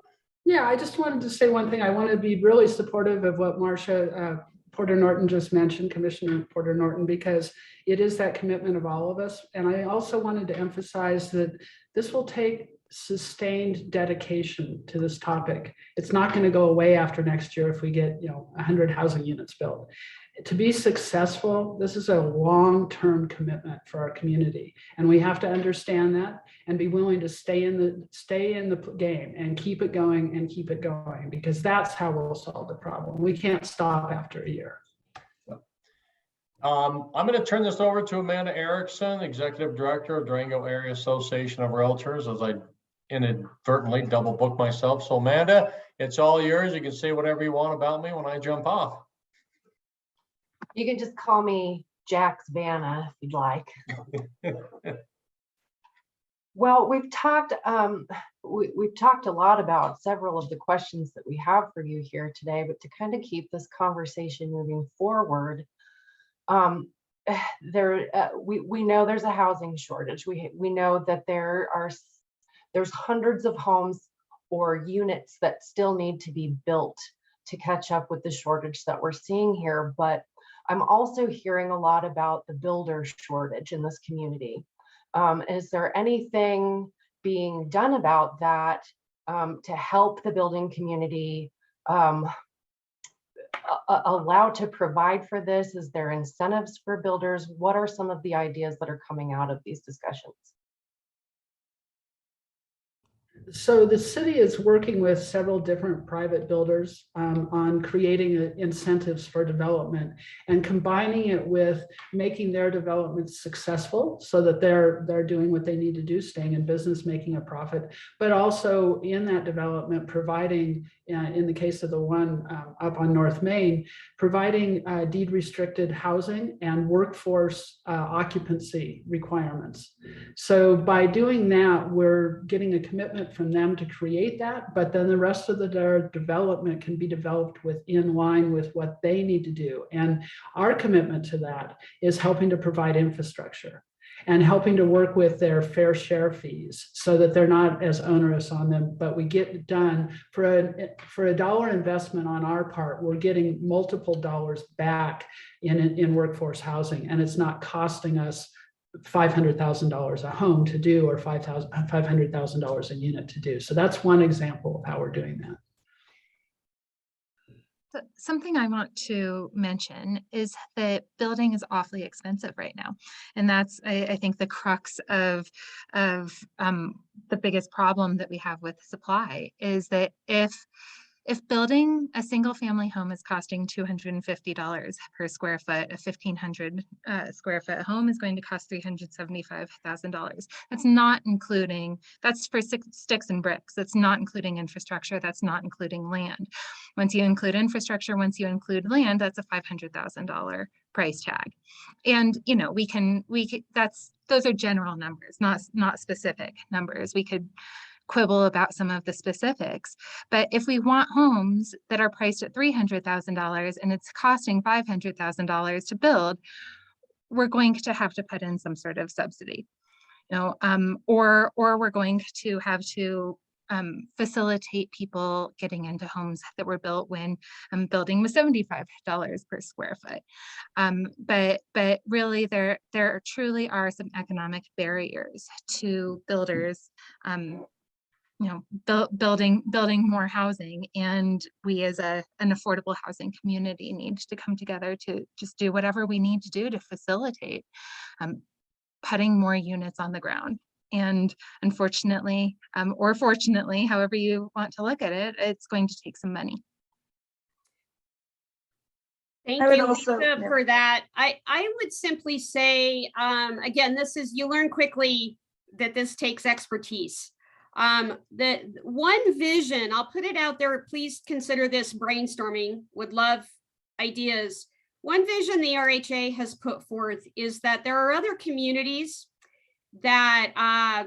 Yeah, I just wanted to say one thing. I want to be really supportive of what Marcia Porter Norton just mentioned, Commissioner Porter Norton, because it is that commitment of all of us. And I also wanted to emphasize that this will take sustained dedication to this topic. It's not going to go away after next year if we get 100 housing units built. To be successful, this is a long-term commitment for our community, and we have to understand that and be willing to stay in the game and keep it going, because that's how we'll solve the problem. We can't stop after a year. I'm going to turn this over to Amanda Erickson, Executive Director of Durango Area Association of Realtors, as I inadvertently double booked myself. So Amanda, it's all yours. You can say whatever you want about me when I jump off. You can just call me Jack's Vanna if you'd like. Well, we've talked a lot about several of the questions that we have for you here today, but to kind of keep this conversation moving forward, we know there's a housing shortage. We know that there's hundreds of homes or units that still need to be built to catch up with the shortage that we're seeing here. But I'm also hearing a lot about the builder shortage in this community. Is there anything being done about that to help the building community allow to provide for this? Is there incentives for builders? What are some of the ideas that are coming out of these discussions? So the city is working with several different private builders on creating incentives for development and combining it with making their developments successful so that they're doing what they need to do, staying in business, making a profit, but also in that development providing, in the case of the one up on North Main, providing deed restricted housing and workforce occupancy requirements. So by doing that, we're getting a commitment from them to create that, but then the rest of their development can be developed in line with what they need to do. And our commitment to that is helping to provide infrastructure and helping to work with their fair share fees so that they're not as onerous on them, but we get it done for a dollar investment on our part. We're getting multiple dollars back in workforce housing, and it's not costing us $500,000 a home to do or $500,000 a unit to do. So that's one example of how we're doing that. Something I want to mention is that building is awfully expensive right now. And that's, I think, the crux of the biggest problem that we have with supply is that if building a single family home is costing $250 per square foot, a 1,500 square foot home is going to cost $375,000. That's not including, that's for sticks and bricks. That's not including infrastructure. That's not including land. Once you include infrastructure, once you include land, that's a $500,000 price tag. And, you know, those are general numbers, not specific numbers. We could quibble about some of the specifics, but if we want homes that are priced at $300,000 and it's costing $500,000 to build, we're going to have to put in some sort of subsidy, you know, or we're going to have to facilitate people getting into homes that were built when building was $75 per square foot. But really, there truly are some economic barriers to builders building more housing, and we as an affordable housing community need to come together to just do whatever we need to do to facilitate putting more units on the ground. And unfortunately, or fortunately, however you want to look at it, it's going to take some money. Thank you, Lisa, for that. I would simply say, again, you learn quickly that this takes expertise. The one vision, I'll put it out there, please consider this brainstorming, would love ideas. One vision the RHA has put forth is that there are other communities that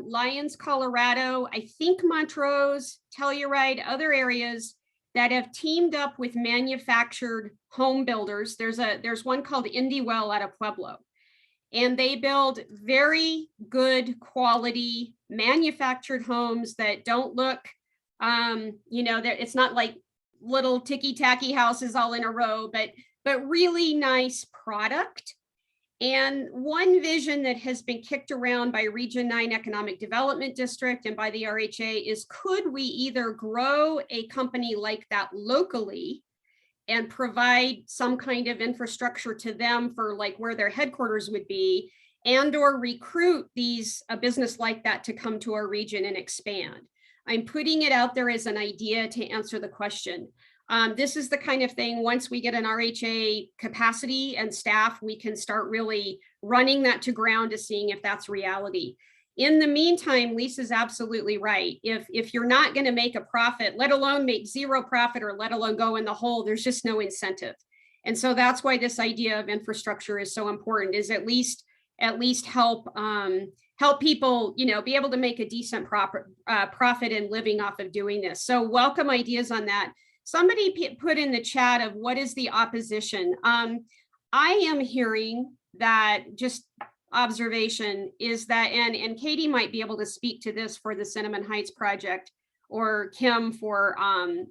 Lyons, Colorado, I think Montrose, Telluride, other areas that have teamed up with manufactured home builders. There's one called IndieWell out of Pueblo. And they build very good quality manufactured homes that don't look, it's not like little ticky-tacky houses all in a row, but really nice product. And one vision that has been kicked around by Region 9 Economic Development District and by the RHA is, could we either grow a company like that locally and provide some kind of infrastructure to them for like where their headquarters would be, and or recruit a business like that to come to our region and expand. I'm putting it out there as an idea to answer the question. This is the kind of thing, once we get an RHA capacity and staff, we can start really running that to ground to seeing if that's reality. In the meantime, Lisa's absolutely right. If you're not going to make a profit, let alone make zero profit, or let alone go in the hole, there's just no incentive. And so that's why this idea of infrastructure is so important, is at least help help people, be able to make a decent profit and living off of doing this. So welcome ideas on that. Somebody put in the chat of what is the opposition. I am hearing that, just observation is that, and Katie might be able to speak to this for the Cinnamon Heights project, or Kim for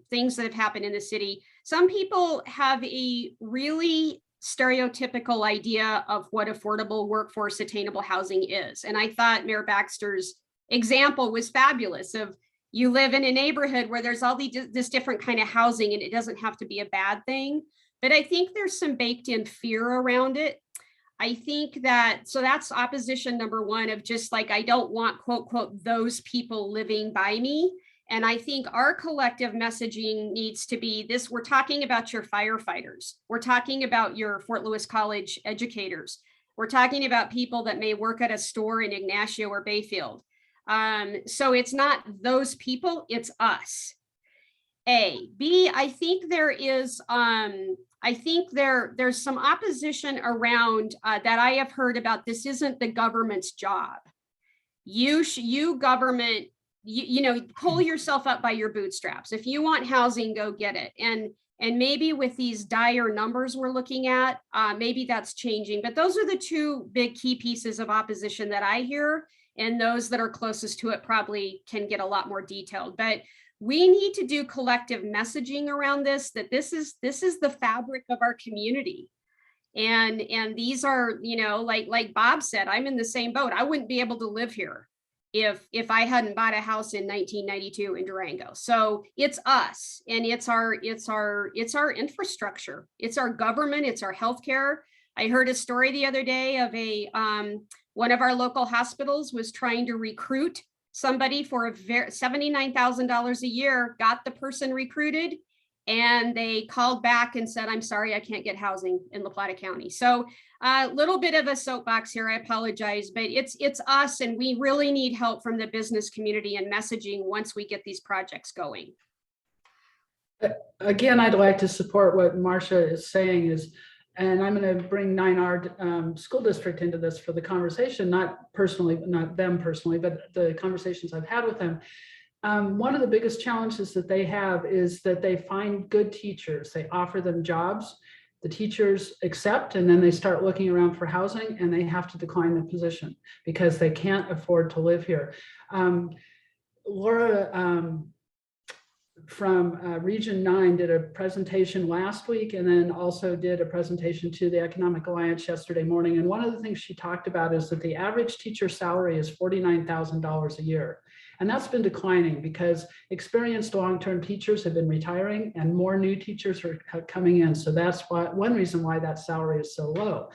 things that have happened in the city. Some people have a really stereotypical idea of what affordable workforce attainable housing is. And I thought Mayor Baxter's example was fabulous of, you live in a neighborhood where there's all this different kind of housing, and it doesn't have to be a bad thing. But I think there's some baked in fear around it. I think that, so that's opposition number one, of just like, I don't want, quote, quote, those people living by me. And I think our collective messaging needs to be this: we're talking about your firefighters. We're talking about your Fort Lewis College educators. We're talking about people that may work at a store in Ignacio or Bayfield. So it's not those people, it's us. A. B, I think there is, there's some opposition around that I have heard about. This isn't the government's job. You government, pull yourself up by your bootstraps. If you want housing, go get it. And maybe with these dire numbers we're looking at, maybe that's changing. But those are the two big key pieces of opposition that I hear. And those that are closest to it probably can get a lot more detailed. But we need to do collective messaging around this, that this is the fabric of our community. And these are, like Bob said, I'm in the same boat. I wouldn't be able to live here if I hadn't bought a house in 1992 in Durango. So it's us, and it's our infrastructure. It's our government, it's our healthcare. I heard a story the other day of one of our local hospitals was trying to recruit somebody for $79,000 a year, got the person recruited, and they called back and said, I'm sorry, I can't get housing in La Plata County. So a little bit of a soapbox here, I apologize, but it's us, and we really need help from the business community and messaging once we get these projects going. Again, I'd like to support what Marcia is saying and I'm going to bring 9R School District into this for the conversation, not them personally, but the conversations I've had with them. One of the biggest challenges that they have is that they find good teachers. They offer them jobs. The teachers accept, and then they start looking around for housing, and they have to decline the position because they can't afford to live here. Laura from Region 9 did a presentation last week, and then also did a presentation to the Economic Alliance yesterday morning. And one of the things she talked about is that the average teacher salary is $49,000 a year. And that's been declining because experienced long-term teachers have been retiring and more new teachers are coming in. So that's one reason why that salary is so low.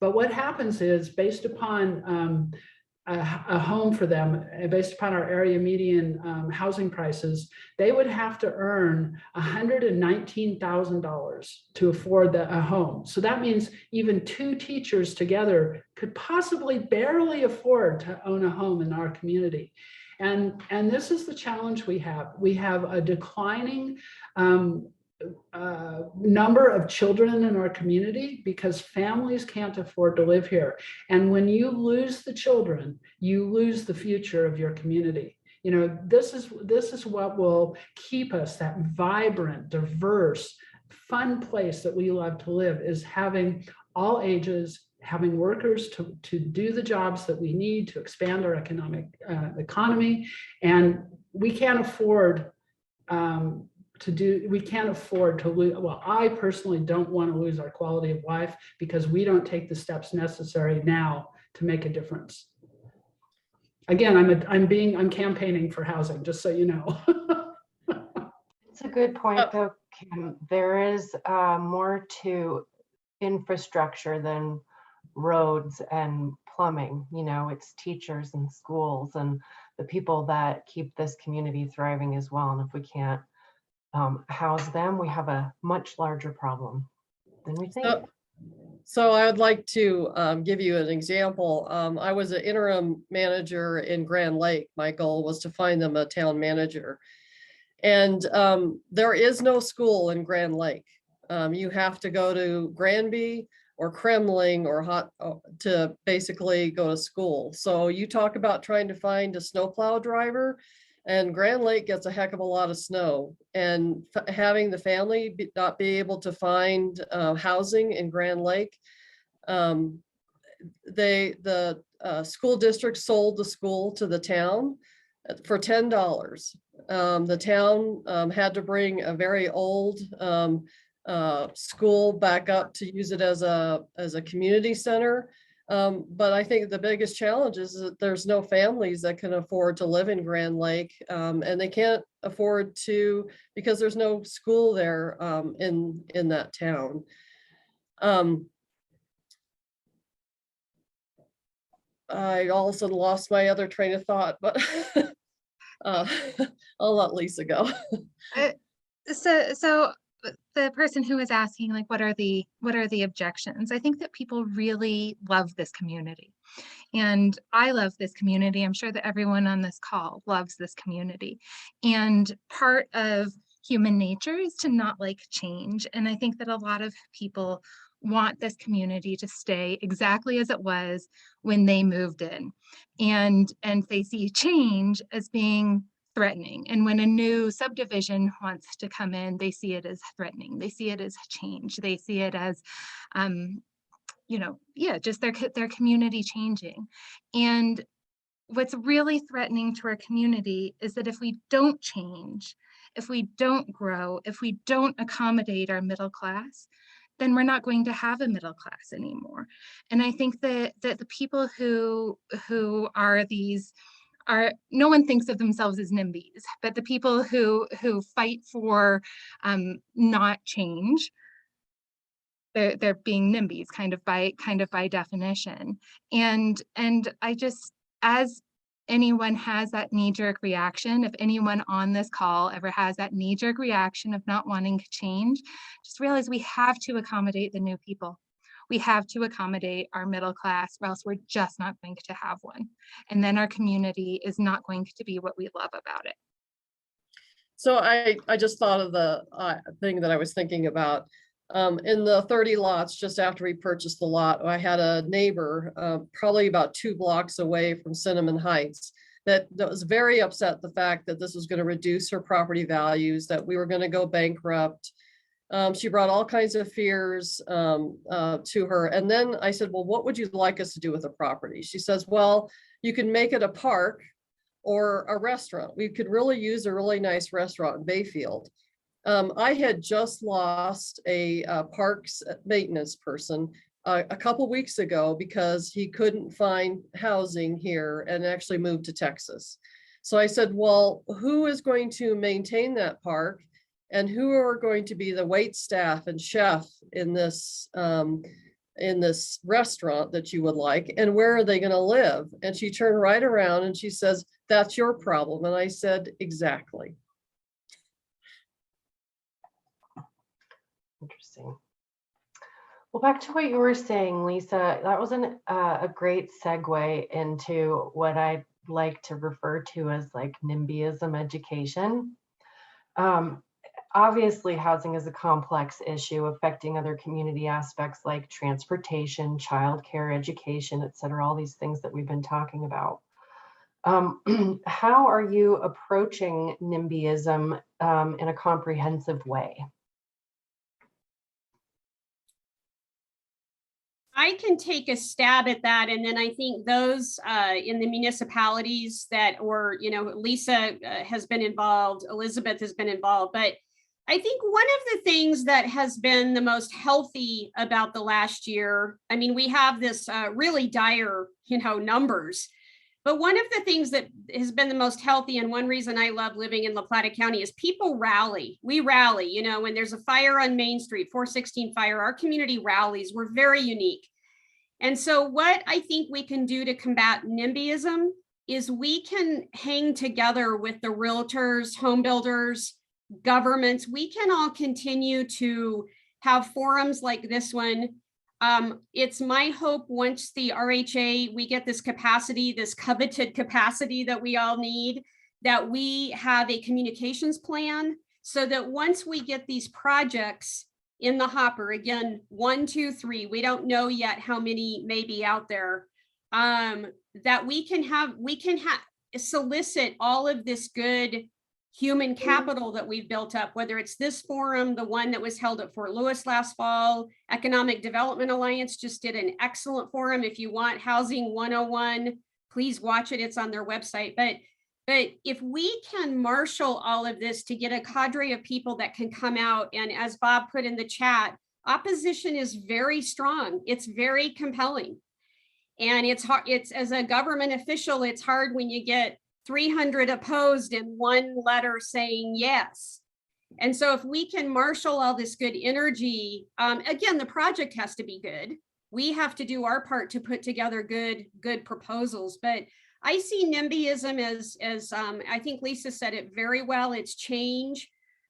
But what happens is, based upon a home for them, based upon our area median housing prices, they would have to earn $119,000 to afford a home. So that means even two teachers together could possibly barely afford to own a home in our community. And this is the challenge we have. We have a declining number of children in our community because families can't afford to live here. And when you lose the children, you lose the future of your community. This is what will keep us that vibrant, diverse, fun place that we love to live, is having all ages, having workers to do the jobs that we need to expand our economy. And we can't afford we can't afford to lose. Well, I personally don't want to lose our quality of life because we don't take the steps necessary now to make a difference. Again, I'm campaigning for housing, just so you know. It's a good point though, Kim. There is more to infrastructure than roads and plumbing. It's teachers and schools and the people that keep this community thriving as well. And if we can't house them, we have a much larger problem than we think. So I would like to give you an example. I was an interim manager in Grand Lake. My goal was to find them a town manager. And there is no school in Grand Lake. You have to go to Granby or Kremling or to basically go to school. So you talk about trying to find a snowplow driver, and Grand Lake gets a heck of a lot of snow, and having the family not be able to find housing in Grand Lake. The school district sold the school to the town for $10. The town had to bring a very old school back up to use it as a community center. But I think the biggest challenge is that there's no families that can afford to live in Grand Lake, and they can't afford to because there's no school there in that town. I also lost my other train of thought, but I'll let Lisa go. So the person who was asking, like, what are the objections? I think that people really love this community, and I love this community. I'm sure that everyone on this call loves this community, and part of human nature is to not like change. And I think that a lot of people want this community to stay exactly as it was when they moved in, and they see change as being threatening. And when a new subdivision wants to come in, they see it as threatening. They see it as change. They see it as, just their community changing. And what's really threatening to our community is that if we don't change, if we don't grow, if we don't accommodate our middle class, then we're not going to have a middle class anymore. And I think that the people who are these no one thinks of themselves as NIMBYs, but the people who fight for not change, they're being NIMBYs kind of by definition. And I just, as anyone has that knee-jerk reaction, if anyone on this call ever has that knee-jerk reaction of not wanting to change, just realize we have to accommodate the new people. We have to accommodate our middle class, or else we're just not going to have one. And then our community is not going to be what we love about it. So I just thought of the thing that I was thinking about. In the 30 lots, just after we purchased the lot, I had a neighbor, probably about 2 blocks away from Cinnamon Heights, that was very upset the fact that this was going to reduce her property values, that we were going to go bankrupt. She brought all kinds of fears to her. And then I said, well, what would you like us to do with the property? She says, well, you can make it a park or a restaurant. We could really use a really nice restaurant in Bayfield. I had just lost a parks maintenance person a couple weeks ago because he couldn't find housing here and actually moved to Texas. So I said, well, who is going to maintain that park? And who are going to be the wait staff and chef in this restaurant that you would like, and where are they going to live? And she turned right around and she says, that's your problem. And I said, exactly. Interesting. Well, back to what you were saying, Lisa, that was a great segue into what I'd like to refer to as like NIMBYism education. Obviously, housing is a complex issue affecting other community aspects like transportation, childcare, education, et cetera, all these things that we've been talking about. How are you approaching NIMBYism in a comprehensive way? I can take a stab at that. And then I think those in the municipalities that were, Lisa has been involved, Elizabeth has been involved, but I think one of the things that has been the most healthy about the last year, I mean, we have this really dire, numbers, but one of the things that has been the most healthy, and one reason I love living in La Plata County, is people rally. We rally, when there's a fire on Main Street, 416 fire, our community rallies. We're very unique. And so what I think we can do to combat NIMBYism is we can hang together with the realtors, home builders, governments. We can all continue to have forums like this one. It's my hope once the RHA, we get this capacity, this coveted capacity that we all need, that we have a communications plan so that once we get these projects in the hopper. Again, 1, 2, 3. We don't know yet how many may be out there. That we can solicit all of this good human capital that we've built up, whether it's this forum, the one that was held at Fort Lewis last fall. Economic Development Alliance just did an excellent forum. If you want Housing 101, please watch it. It's on their website. But if we can marshal all of this to get a cadre of people that can come out, and as Bob put in the chat, opposition is very strong. It's very compelling. And it's hard, it's, as a government official, it's hard when you get 300 opposed and 1 letter saying yes. And so if we can marshal all this good energy, again, the project has to be good. We have to do our part to put together good proposals. But I see NIMBYism as I think Lisa said it very well. It's change,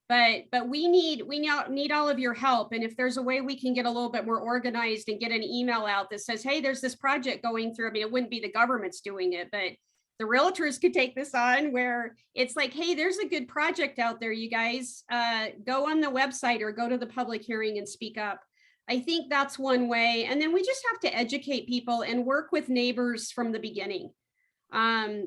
but we need all of your help. And if there's a way we can get a little bit more organized and get an email out that says, hey, there's this project going through. I mean, it wouldn't be the government's doing it, but the realtors could take this on, where it's like, hey, there's a good project out there, you guys, go on the website or go to the public hearing and speak up. I think that's one way. And then we just have to educate people and work with neighbors from the beginning,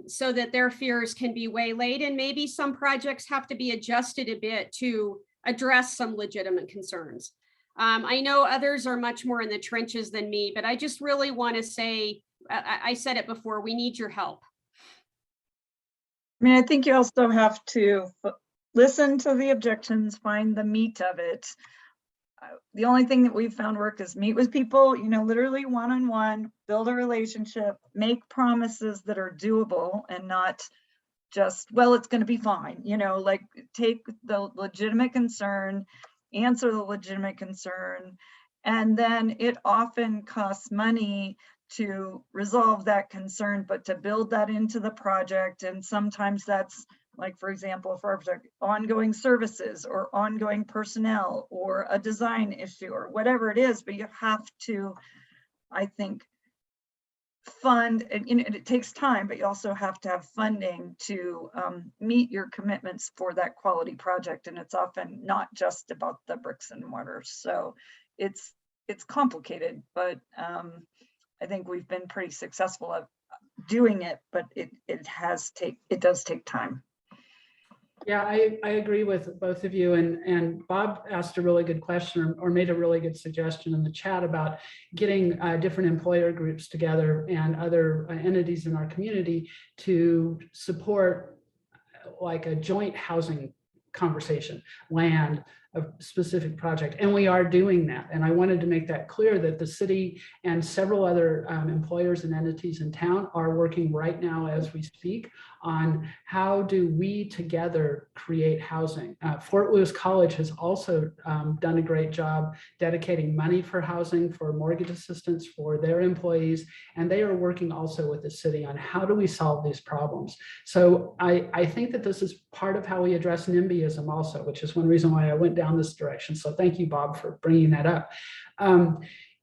so that their fears can be waylaid, and maybe some projects have to be adjusted a bit to address some legitimate concerns. I know others are much more in the trenches than me, but I just really want to say, I said it before, we need your help. I mean, I think you also have to listen to the objections, find the meat of it. The only thing that we've found work is meet with people, you know, literally one-on-one, build a relationship, make promises that are doable and not just, well, it's going to be fine, you know, like take the legitimate concern, answer the legitimate concern, and then it often costs money to resolve that concern, but to build that into the project. And sometimes that's, like, for example, for our project, ongoing services or ongoing personnel or a design issue or whatever it is, but you have to, I think, fund, and you know, it takes time, but you also have to have funding to meet your commitments for that quality project. And it's often not just about the bricks and mortar. So it's complicated, but I think we've been pretty successful at doing it, but it does take time. Yeah, I agree with both of you, and Bob asked a really good question or made a really good suggestion in the chat about getting different employer groups together and other entities in our community to support like a joint housing conversation, land, a specific project, and we are doing that. And I wanted to make that clear that the city and several other employers and entities in town are working right now as we speak on how do we together create housing. Fort Lewis College has also done a great job dedicating money for housing, for mortgage assistance for their employees, and they are working also with the city on how do we solve these problems. So I think that this is part of how we address NIMBYism also, which is one reason why I went down this direction. So thank you, Bob, for bringing that up.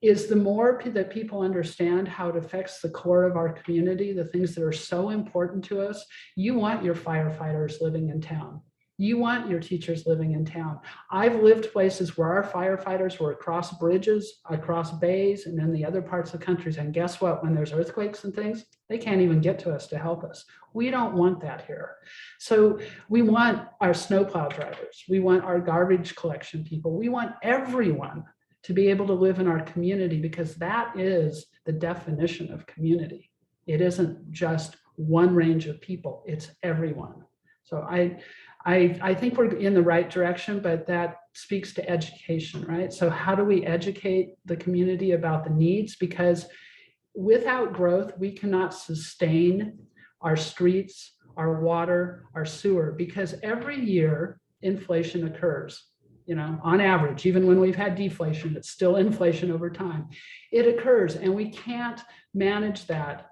Is the more that people understand how it affects the core of our community, the things that are so important to us. You want your firefighters living in town. You want your teachers living in town. I've lived places where our firefighters were across bridges, across bays, and in the other parts of the country. And guess what? When there's earthquakes and things, they can't even get to us to help us. We don't want that here. So we want our snowplow drivers. We want our garbage collection people. We want everyone to be able to live in our community, because that is the definition of community. It isn't just one range of people, it's everyone. So I think we're in the right direction, but that speaks to education, right? So how do we educate the community about the needs? Because without growth, we cannot sustain our streets, our water, our sewer, because every year inflation occurs. You know, on average, even when we've had deflation, it's still inflation over time. It occurs, and we can't manage that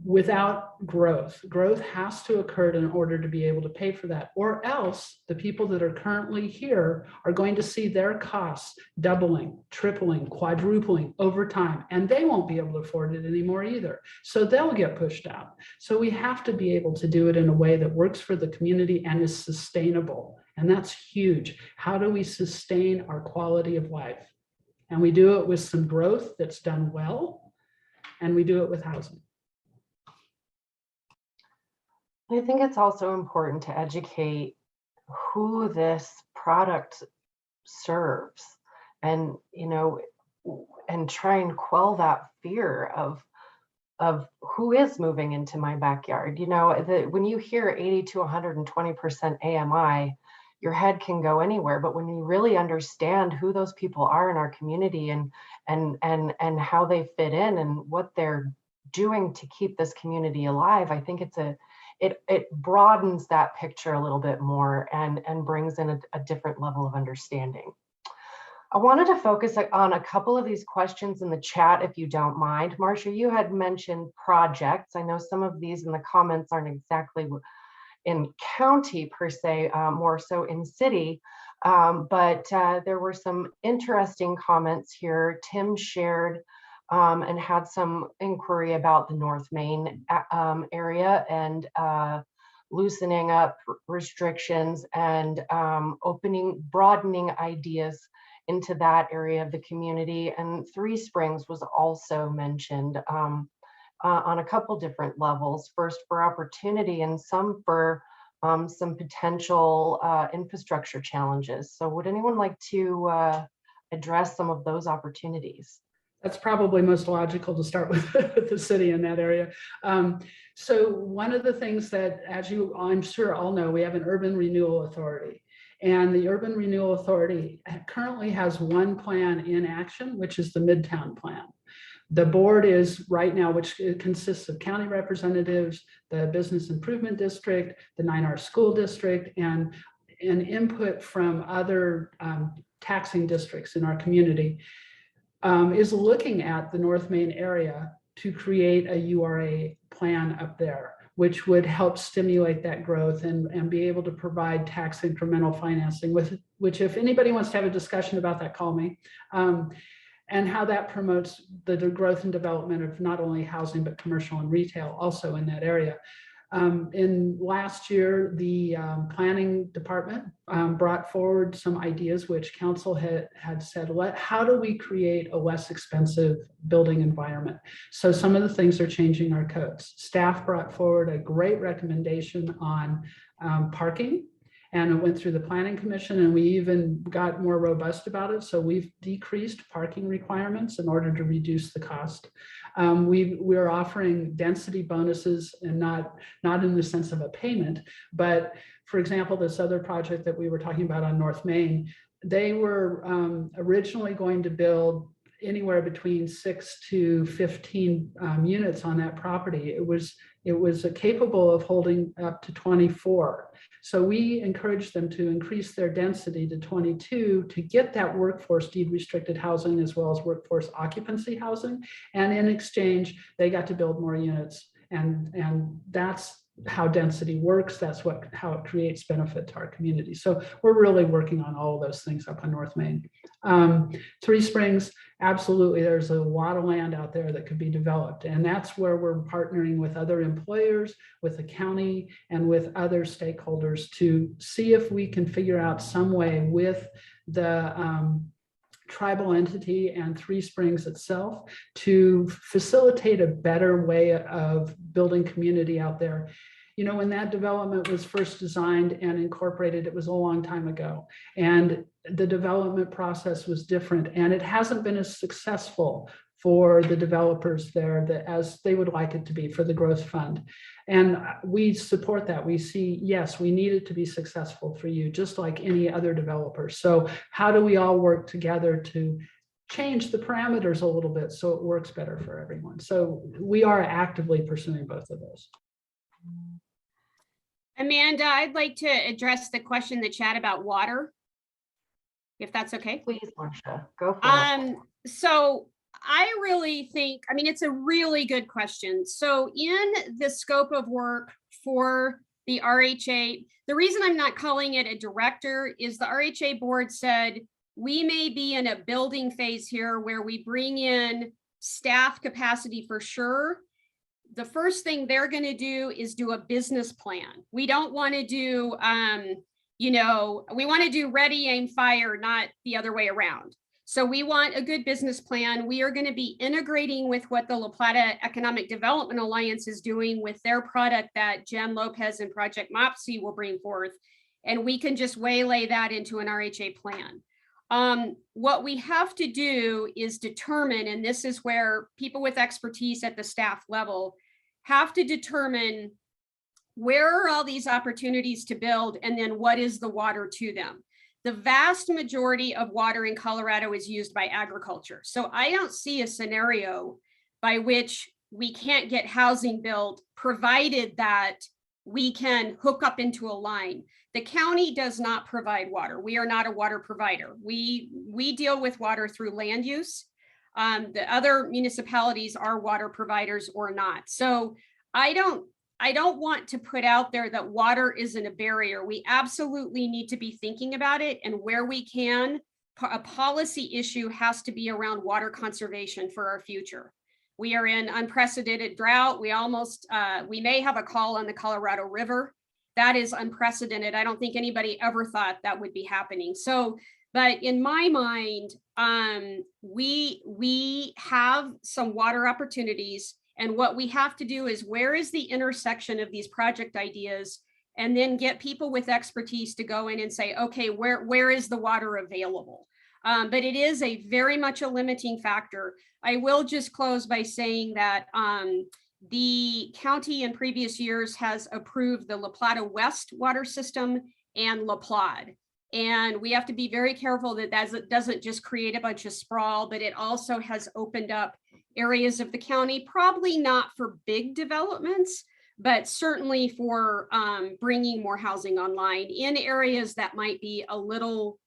without growth. Growth has to occur in order to be able to pay for that, or else the people that are currently here are going to see their costs doubling, tripling, quadrupling over time, and they won't be able to afford it anymore either. So they'll get pushed out. So we have to be able to do it in a way that works for the community and is sustainable. And that's huge. How do we sustain our quality of life? And we do it with some growth that's done well, and we do it with housing. I think it's also important to educate who this product serves, and and try and quell that fear of who is moving into my backyard. When you hear 80 to 120% AMI, your head can go anywhere. But when you really understand who those people are in our community and how they fit in and what they're doing to keep this community alive, I think it broadens that picture a little bit more and brings in a different level of understanding. I wanted to focus on a couple of these questions in the chat, if you don't mind. Marcia, you had mentioned projects. I know some of these in the comments aren't exactly in county per se, more so in city, but there were some interesting comments here. Tim shared and had some inquiry about the North Main area and loosening up restrictions and broadening ideas into that area of the community. And Three Springs was also mentioned on a couple different levels. First, for opportunity, and some for some potential infrastructure challenges. So would anyone like to address some of those opportunities? That's probably most logical to start with, with the city in that area. So one of the things that, as I'm sure all know, we have an urban renewal authority. And the Urban Renewal Authority currently has one plan in action, which is the Midtown Plan. The board is right now, which consists of county representatives, the Business Improvement District, the 9R School District, and input from other taxing districts in our community, is looking at the North Main area to create a URA plan up there, which would help stimulate that growth and be able to provide tax incremental financing, which if anybody wants to have a discussion about that, call me, and how that promotes the growth and development of not only housing, but commercial and retail also in that area. In last year, the planning department brought forward some ideas which council had said, how do we create a less expensive building environment? So some of the things are changing our codes. Staff brought forward a great recommendation on parking, and it went through the planning commission, and we even got more robust about it. So we've decreased parking requirements in order to reduce the cost. We're offering density bonuses, and not in the sense of a payment, but for example, this other project that we were talking about on North Main, they were originally going to build anywhere between 6 to 15 units on that property. It was capable of holding up to 24. So we encouraged them to increase their density to 22 to get that workforce deed restricted housing as well as workforce occupancy housing. And in exchange, they got to build more units. And that's how density works. That's how it creates benefit to our community. So we're really working on all of those things up on North Main. Three Springs, absolutely, there's a lot of land out there that could be developed. And that's where we're partnering with other employers, with the county, and with other stakeholders to see if we can figure out some way with the tribal entity and Three Springs itself to facilitate a better way of building community out there. You know, when that development was first designed and incorporated, it was a long time ago, and the development process was different, and it hasn't been as successful for the developers there as they would like it to be for the growth fund. And we support that. We see, yes, we need it to be successful for you, just like any other developer. So how do we all work together to change the parameters a little bit so it works better for everyone? So we are actively pursuing both of those. Amanda, I'd like to address the question in the chat about water, if that's okay. Please, Marcia, go for it. So I really think, I mean, it's a really good question. So in the scope of work for the RHA, the reason I'm not calling it a director is the RHA board said, we may be in a building phase here where we bring in staff capacity for sure. The first thing they're going to do is do a business plan. We don't want to do, we want to do ready, aim, fire, not the other way around. So we want a good business plan. We are going to be integrating with what the La Plata Economic Development Alliance is doing with their product that Jen Lopez and Project MOPSI will bring forth. And we can just waylay that into an RHA plan. What we have to do is determine, and this is where people with expertise at the staff level have to determine where are all these opportunities to build, and then what is the water to them. The vast majority of water in Colorado is used by agriculture. So I don't see a scenario by which we can't get housing built, provided that we can hook up into a line. The county does not provide water. We are not a water provider. We deal with water through land use. The other municipalities are water providers or not. So I don't want to put out there that water isn't a barrier. We absolutely need to be thinking about it, and where we can, a policy issue has to be around water conservation for our future. We are in unprecedented drought. We may have a call on the Colorado River. That is unprecedented. I don't think anybody ever thought that would be happening. So, but in my mind, we have some water opportunities. And what we have to do is, where is the intersection of these project ideas, and then get people with expertise to go in and say, okay, where is the water available? But it is very much a limiting factor. I will just close by saying that the county in previous years has approved the La Plata West water system and La Plata. And we have to be very careful that that doesn't just create a bunch of sprawl, but it also has opened up areas of the county, probably not for big developments, but certainly for bringing more housing online in areas that might be a little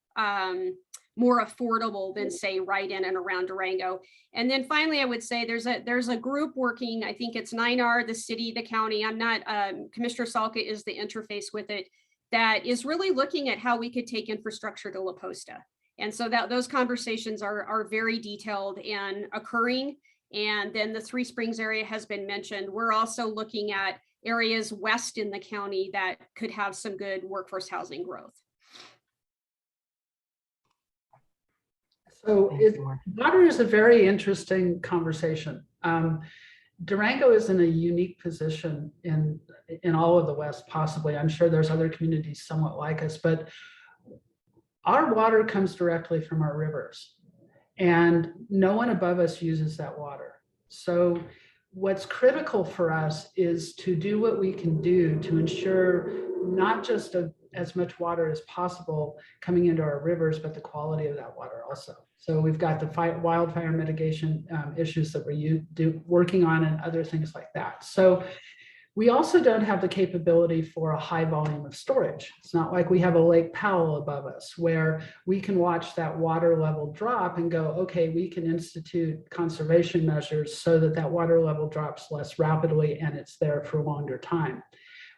more affordable than, say, right in and around Durango. And then finally, I would say there's a group working, I think it's 9R, the city, the county, I'm not, Commissioner Sulkin is the interface with it, that is really looking at how we could take infrastructure to La Posta. And so that those conversations are very detailed and occurring. And then the Three Springs area has been mentioned. We're also looking at areas west in the county that could have some good workforce housing growth. So water is a very interesting conversation. Durango is in a unique position in all of the West, possibly. I'm sure there's other communities somewhat like us, but our water comes directly from our rivers, and no one above us uses that water. So what's critical for us is to do what we can do to ensure not just as much water as possible coming into our rivers, but the quality of that water also. So we've got the wildfire mitigation issues that we're working on, and other things like that. So we also don't have the capability for a high volume of storage. It's not like we have a Lake Powell above us where we can watch that water level drop and go, okay, we can institute conservation measures so that that water level drops less rapidly and it's there for a longer time.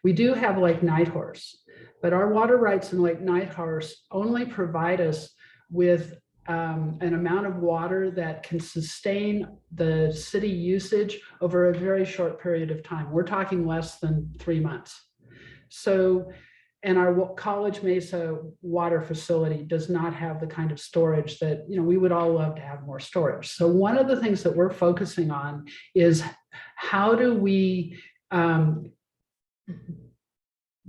We do have Lake Nighthorse, but our water rights in Lake Nighthorse only provide us with an amount of water that can sustain the city usage over a very short period of time. We're talking less than 3 months. So, and our College Mesa water facility does not have the kind of storage that, we would all love to have more storage. So one of the things that we're focusing on is how do we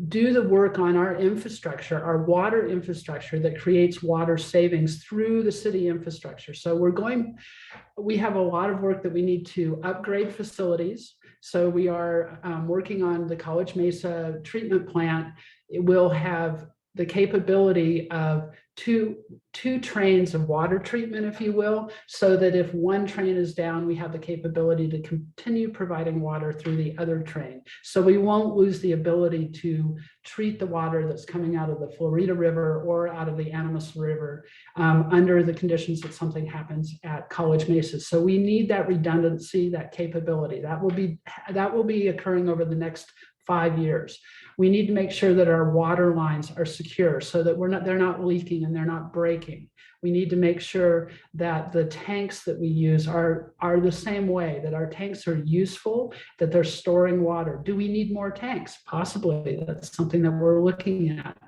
do the work on our infrastructure, our water infrastructure that creates water savings through the city infrastructure. So we have a lot of work that we need to upgrade facilities. So we are working on the College Mesa treatment plant. It will have the capability of two trains of water treatment, if you will, so that if one train is down, we have the capability to continue providing water through the other train. So we won't lose the ability to treat the water that's coming out of the Florida River or out of the Animas River under the conditions that something happens at College Mesa. So we need that redundancy, that capability. That will be occurring over the next 5 years. We need to make sure that our water lines are secure so that they're not leaking and they're not breaking. We need to make sure that the tanks that we use are the same way, that our tanks are useful, that they're storing water. Do we need more tanks? Possibly. That's something that we're looking at.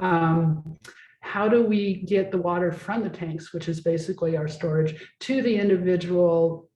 How do we get the water from the tanks, which is basically our storage, to the individual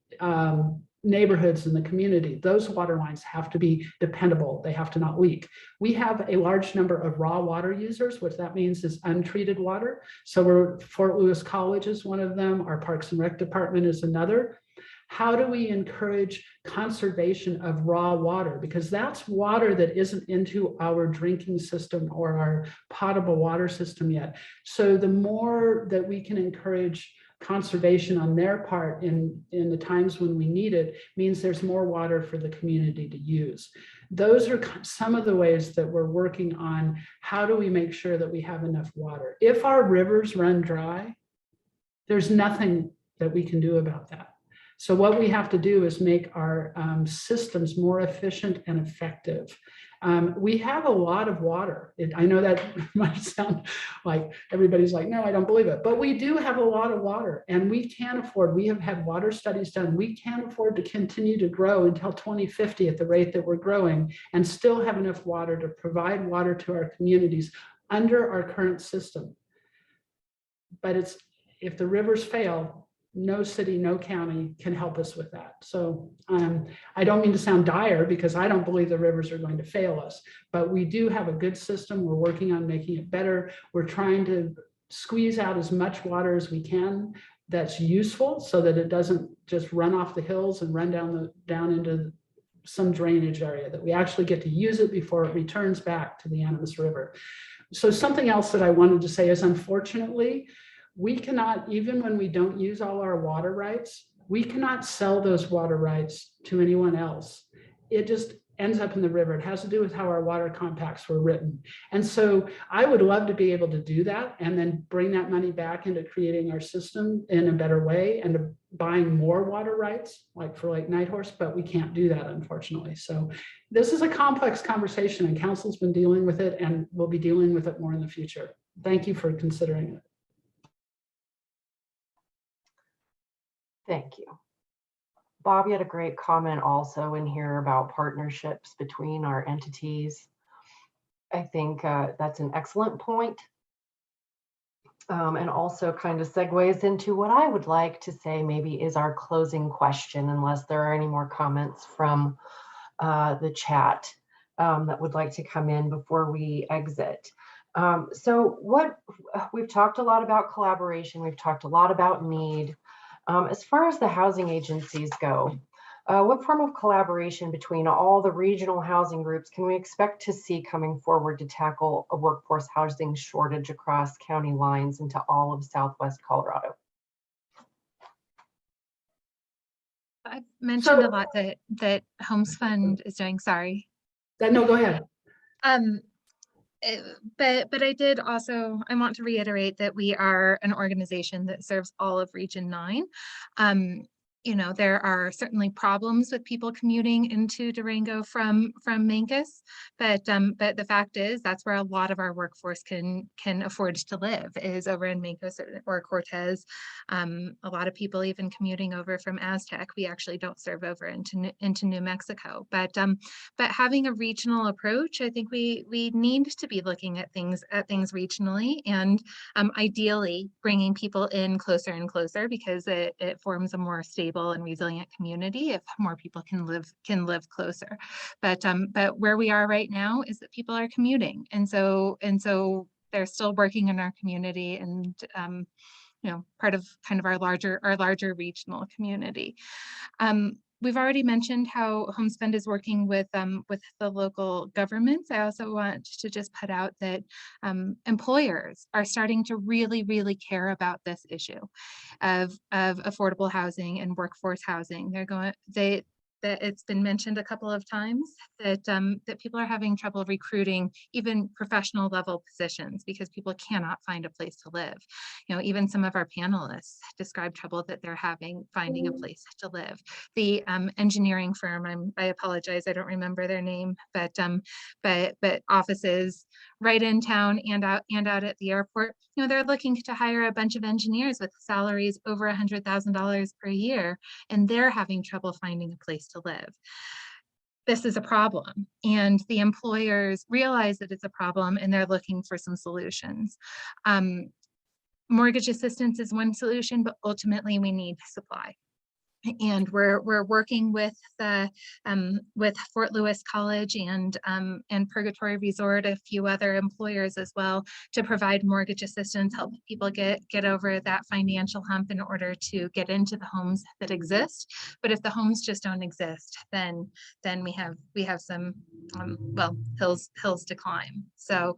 neighborhoods in the community? Those water lines have to be dependable. They have to not leak. We have a large number of raw water users. What that means is untreated water. So Fort Lewis College is one of them. Our Parks and Rec department is another. How do we encourage conservation of raw water? Because that's water that isn't into our drinking system or our potable water system yet. So the more that we can encourage conservation on their part in the times when we need it, means there's more water for the community to use. Those are some of the ways that we're working on how do we make sure that we have enough water. If our rivers run dry, there's nothing that we can do about that. So what we have to do is make our systems more efficient and effective. We have a lot of water. I know that might sound like everybody's like, no, I don't believe it, but we do have a lot of water, and we can afford, we have had water studies done. We can afford to continue to grow until 2050 at the rate that we're growing and still have enough water to provide water to our communities under our current system. But if the rivers fail, no city, no county can help us with that. So I don't mean to sound dire, because I don't believe the rivers are going to fail us, but we do have a good system. We're working on making it better. We're trying to squeeze out as much water as we can that's useful, so that it doesn't just run off the hills and run down into some drainage area, that we actually get to use it before it returns back to the Animas River. So something else that I wanted to say is, unfortunately, we cannot, even when we don't use all our water rights, we cannot sell those water rights to anyone else. It just ends up in the river. It has to do with how our water compacts were written. And so I would love to be able to do that and then bring that money back into creating our system in a better way and to buying more water rights, like for Lake Nighthorse, but we can't do that, unfortunately. So this is a complex conversation, and council's been dealing with it and will be dealing with it more in the future. Thank you for considering it. Thank you. Bob, you had a great comment also in here about partnerships between our entities. I think that's an excellent point. And also kind of segues into what I would like to say maybe is our closing question, unless there are any more comments from the chat that would like to come in before we exit. So we've talked a lot about collaboration. We've talked a lot about need. As far as the housing agencies go, what form of collaboration between all the regional housing groups can we expect to see coming forward to tackle a workforce housing shortage across county lines into all of Southwest Colorado? I've mentioned a lot that HomesFund is doing. Sorry. No, go ahead. But I did also, I want to reiterate that we are an organization that serves all of Region 9. You know, there are certainly problems with people commuting into Durango from Mancos, but the fact is that's where a lot of our workforce can afford to live, is over in Mancos or Cortez. A lot of people even commuting over from Aztec. We actually don't serve over into New Mexico, but having a regional approach, I think we need to be looking at things regionally, and ideally bringing people in closer and closer, because it forms a more stable and resilient community if more people can live closer. But where we are right now is that people are commuting, and so they're still working in our community, and you know, part of kind of our larger regional community. We've already mentioned how HomesFund is working with the local governments. I also want to just put out that employers are starting to really care about this issue of affordable housing and workforce housing. That it's been mentioned a couple of times that people are having trouble recruiting even professional level positions because people cannot find a place to live. You know, even some of our panelists describe trouble that they're having finding a place to live. The engineering firm, I apologize, I don't remember their name, but offices right in town and out at the airport, you know, they're looking to hire a bunch of engineers with salaries over $100,000 per year, and they're having trouble finding a place to live. this is a problem, and the employers realize that it's a problem and they're looking for some solutions. Mortgage assistance is one solution, but ultimately we need supply. And we're working with Fort Lewis College and Purgatory Resort, a few other employers as well, to provide mortgage assistance, help people get over that financial hump in order to get into the homes that exist. But if the homes just don't exist, then we have some well, hills to climb. So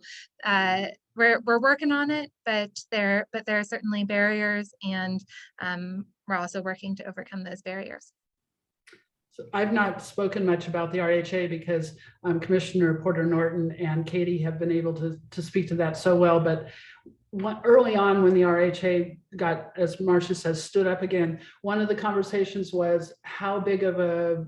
we're working on it, but there are certainly barriers, and we're also working to overcome those barriers. So I've not spoken much about the RHA because Commissioner Porter Norton and Katie have been able to speak to that so well. But early on, when the RHA got, as Marcia says, stood up again, one of the conversations was, how big of a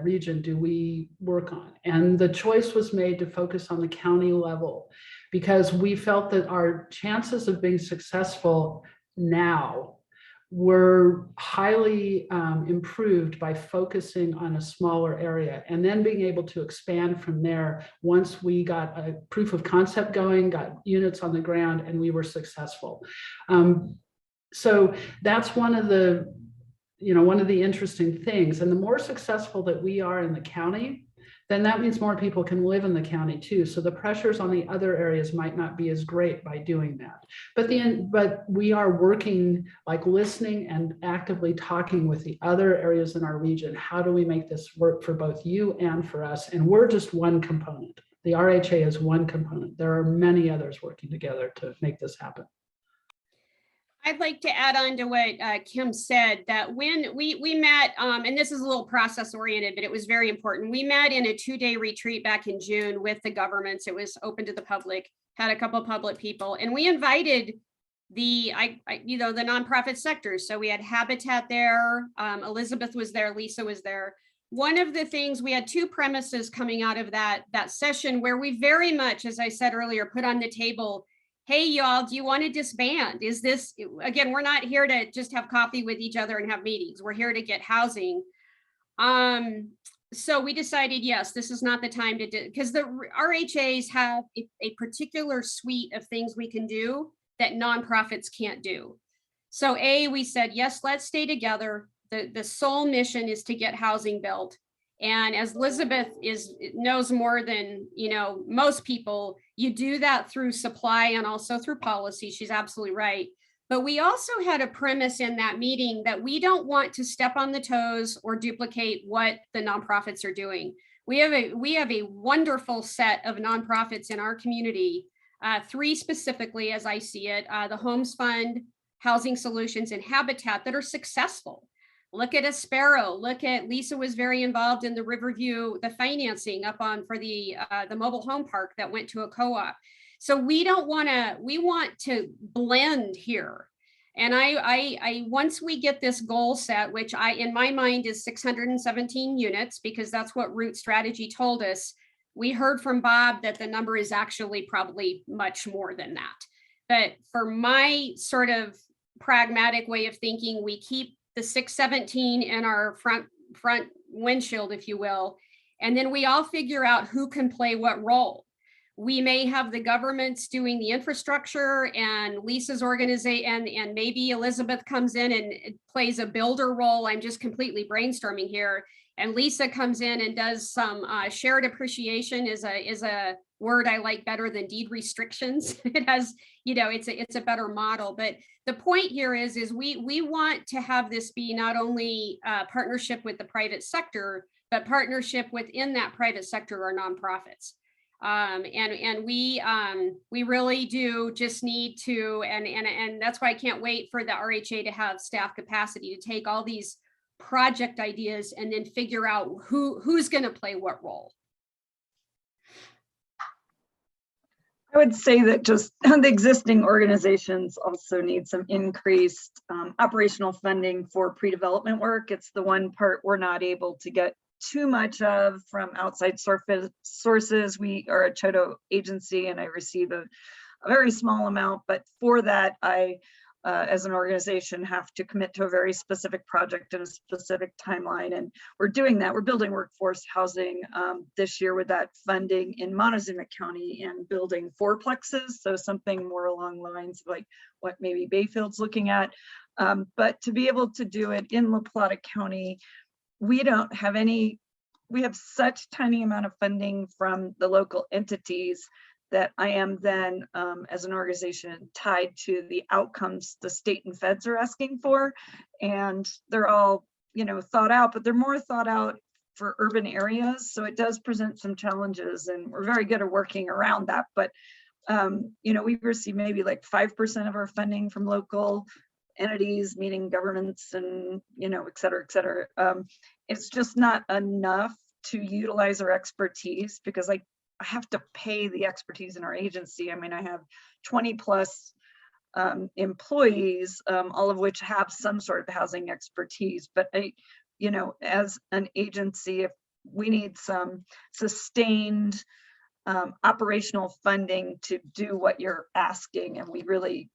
region do we work on? And the choice was made to focus on the county level, because we felt that our chances of being successful now were highly improved by focusing on a smaller area and then being able to expand from there once we got a proof of concept going, got units on the ground, and we were successful. So that's one of the interesting things. And the more successful that we are in the county, then that means more people can live in the county too. So the pressures on the other areas might not be as great by doing that. But we are working, like listening and actively talking with the other areas in our region. How do we make this work for both you and for us? And we're just one component. The RHA is one component. There are many others working together to make this happen. I'd like to add on to what Kim said, that when we met, and this is a little process oriented, but it was very important. We met in a 2-day retreat back in June with the governments. It was open to the public, had a couple of public people, and we invited the nonprofit sectors. So we had Habitat there, Elizabeth was there, Lisa was there. One of the things, we had 2 premises coming out of that session where we very much, as I said earlier, put on the table, hey, y'all, do you want to disband? Is this, again, we're not here to just have coffee with each other and have meetings. We're here to get housing. So we decided, yes, this is not the time to do, because the RHAs have a particular suite of things we can do that nonprofits can't do. So we said, yes, let's stay together. The sole mission is to get housing built. And as Elizabeth knows more than most people, you do that through supply and also through policy. She's absolutely right. But we also had a premise in that meeting that we don't want to step on the toes or duplicate what the nonprofits are doing. We have a wonderful set of nonprofits in our community, 3 specifically as I see it, the HomesFund, Housing Solutions, and Habitat, that are successful. Look at Aspero. Look at Lisa was very involved in the Riverview, the financing up on for the mobile home park that went to a co-op. So we want to blend here. And I once we get this goal set, which in my mind is 617 units, because that's what Root Strategy told us. We heard from Bob that the number is actually probably much more than that. But for my sort of pragmatic way of thinking, we keep the 617 in our front windshield, if you will, and then we all figure out who can play what role. We may have the governments doing the infrastructure and Lisa's organization, and maybe Elizabeth comes in and plays a builder role. I'm just completely brainstorming here. And Lisa comes in and does some shared appreciation is a word I like better than deed restrictions. It has, it's a better model. But the point here is we want to have this be not only a partnership with the private sector, but partnership within that private sector or nonprofits. And we really do just need to, and that's why I can't wait for the RHA to have staff capacity to take all these project ideas and then figure out who's going to play what role. I would say that just the existing organizations also need some increased operational funding for pre-development work. It's the one part we're not able to get too much of from outside sources. We are a CHOTO agency and I receive a very small amount, but for that, I as an organization have to commit to a very specific project and a specific timeline. And we're doing that. We're building workforce housing this year with that funding in Montezuma County and building fourplexes. So something more along the lines of like what maybe Bayfield's looking at. But to be able to do it in La Plata County, we don't have any, we have such tiny amount of funding from the local entities that I am then, as an organization, tied to the outcomes the state and feds are asking for. And they're all, you know, thought out, but they're more thought out for urban areas. So it does present some challenges, and we're very good at working around that. But, you know, we've received maybe like 5% of our funding from local entities, meaning governments and, you know, et cetera, et cetera. It's just not enough to utilize our expertise, because like, I have to pay the expertise in our agency. I mean, I have 20 plus employees, all of which have some sort of housing expertise. But I, you know, as an agency, if we need some sustained operational funding to do what you're asking, and we really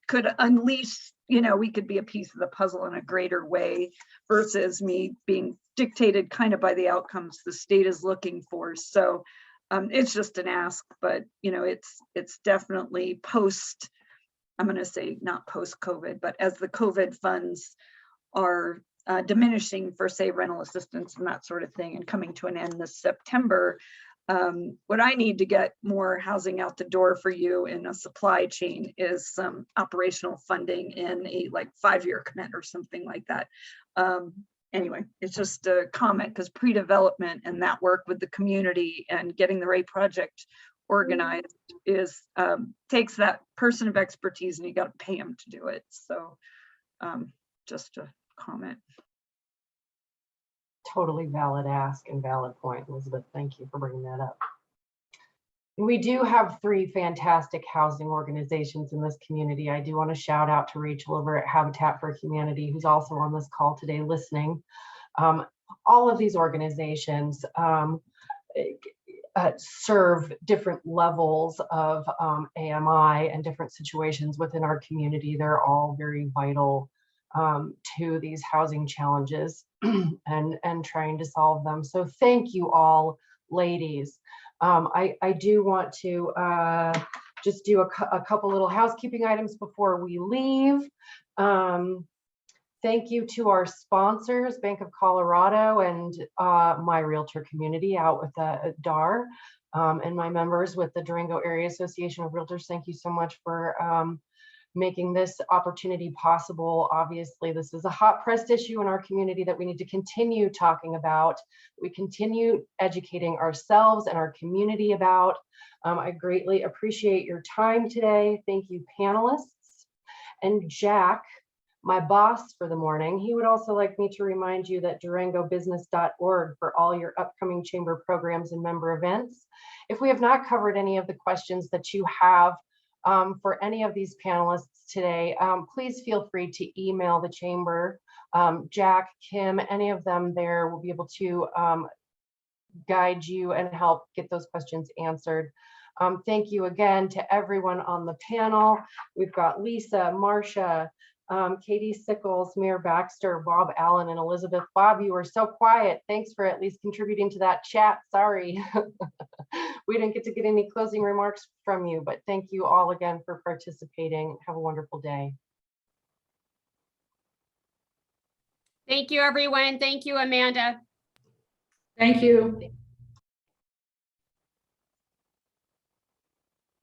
could unleash, you know, we could be a piece of the puzzle in a greater way versus me being dictated kind of by the outcomes the state is looking for. So it's just an ask, but you know, it's definitely post, I'm going to say not post COVID, but as the COVID funds are diminishing for say rental assistance and that sort of thing, and coming to an end this September, what I need to get more housing out the door for you in a supply chain is some operational funding in a like 5-year commit or something like that. Anyway, it's just a comment, because pre-development and that work with the community and getting the right project organized is takes that person of expertise, and you got to pay them to do it. So just a comment. Totally valid ask and valid point, Elizabeth. Thank you for bringing that up. We do have 3 fantastic housing organizations in this community. I do want to shout out to Rachel over at Habitat for Humanity, who's also on this call today listening. All of these organizations serve different levels of AMI and different situations within our community. They're all very vital to these housing challenges and trying to solve them. So thank you all, ladies. I do want to just do a couple little housekeeping items before we leave. Thank you to our sponsors, Bank of Colorado and my realtor community out with the DAR, and my members with the Durango Area Association of Realtors. Thank you so much for making this opportunity possible. Obviously, this is a hot pressed issue in our community that we need to continue talking about. We continue educating ourselves and our community about. I greatly appreciate your time today. Thank you, panelists. And Jack, my boss for the morning, he would also like me to remind you that durangobusiness.org for all your upcoming chamber programs and member events. If we have not covered any of the questions that you have for any of these panelists today, please feel free to email the chamber. Jack, Kim, any of them there will be able to guide you and help get those questions answered. Thank you again to everyone on the panel. We've got Lisa, Marcia, Katie Sickles, Mayor Baxter, Bob Allen, and Elizabeth. Bob, you were so quiet. Thanks for at least contributing to that chat. Sorry. We didn't get to get any closing remarks from you, but thank you all again for participating. Have a wonderful day. Thank you, everyone. Thank you, Amanda. Thank you.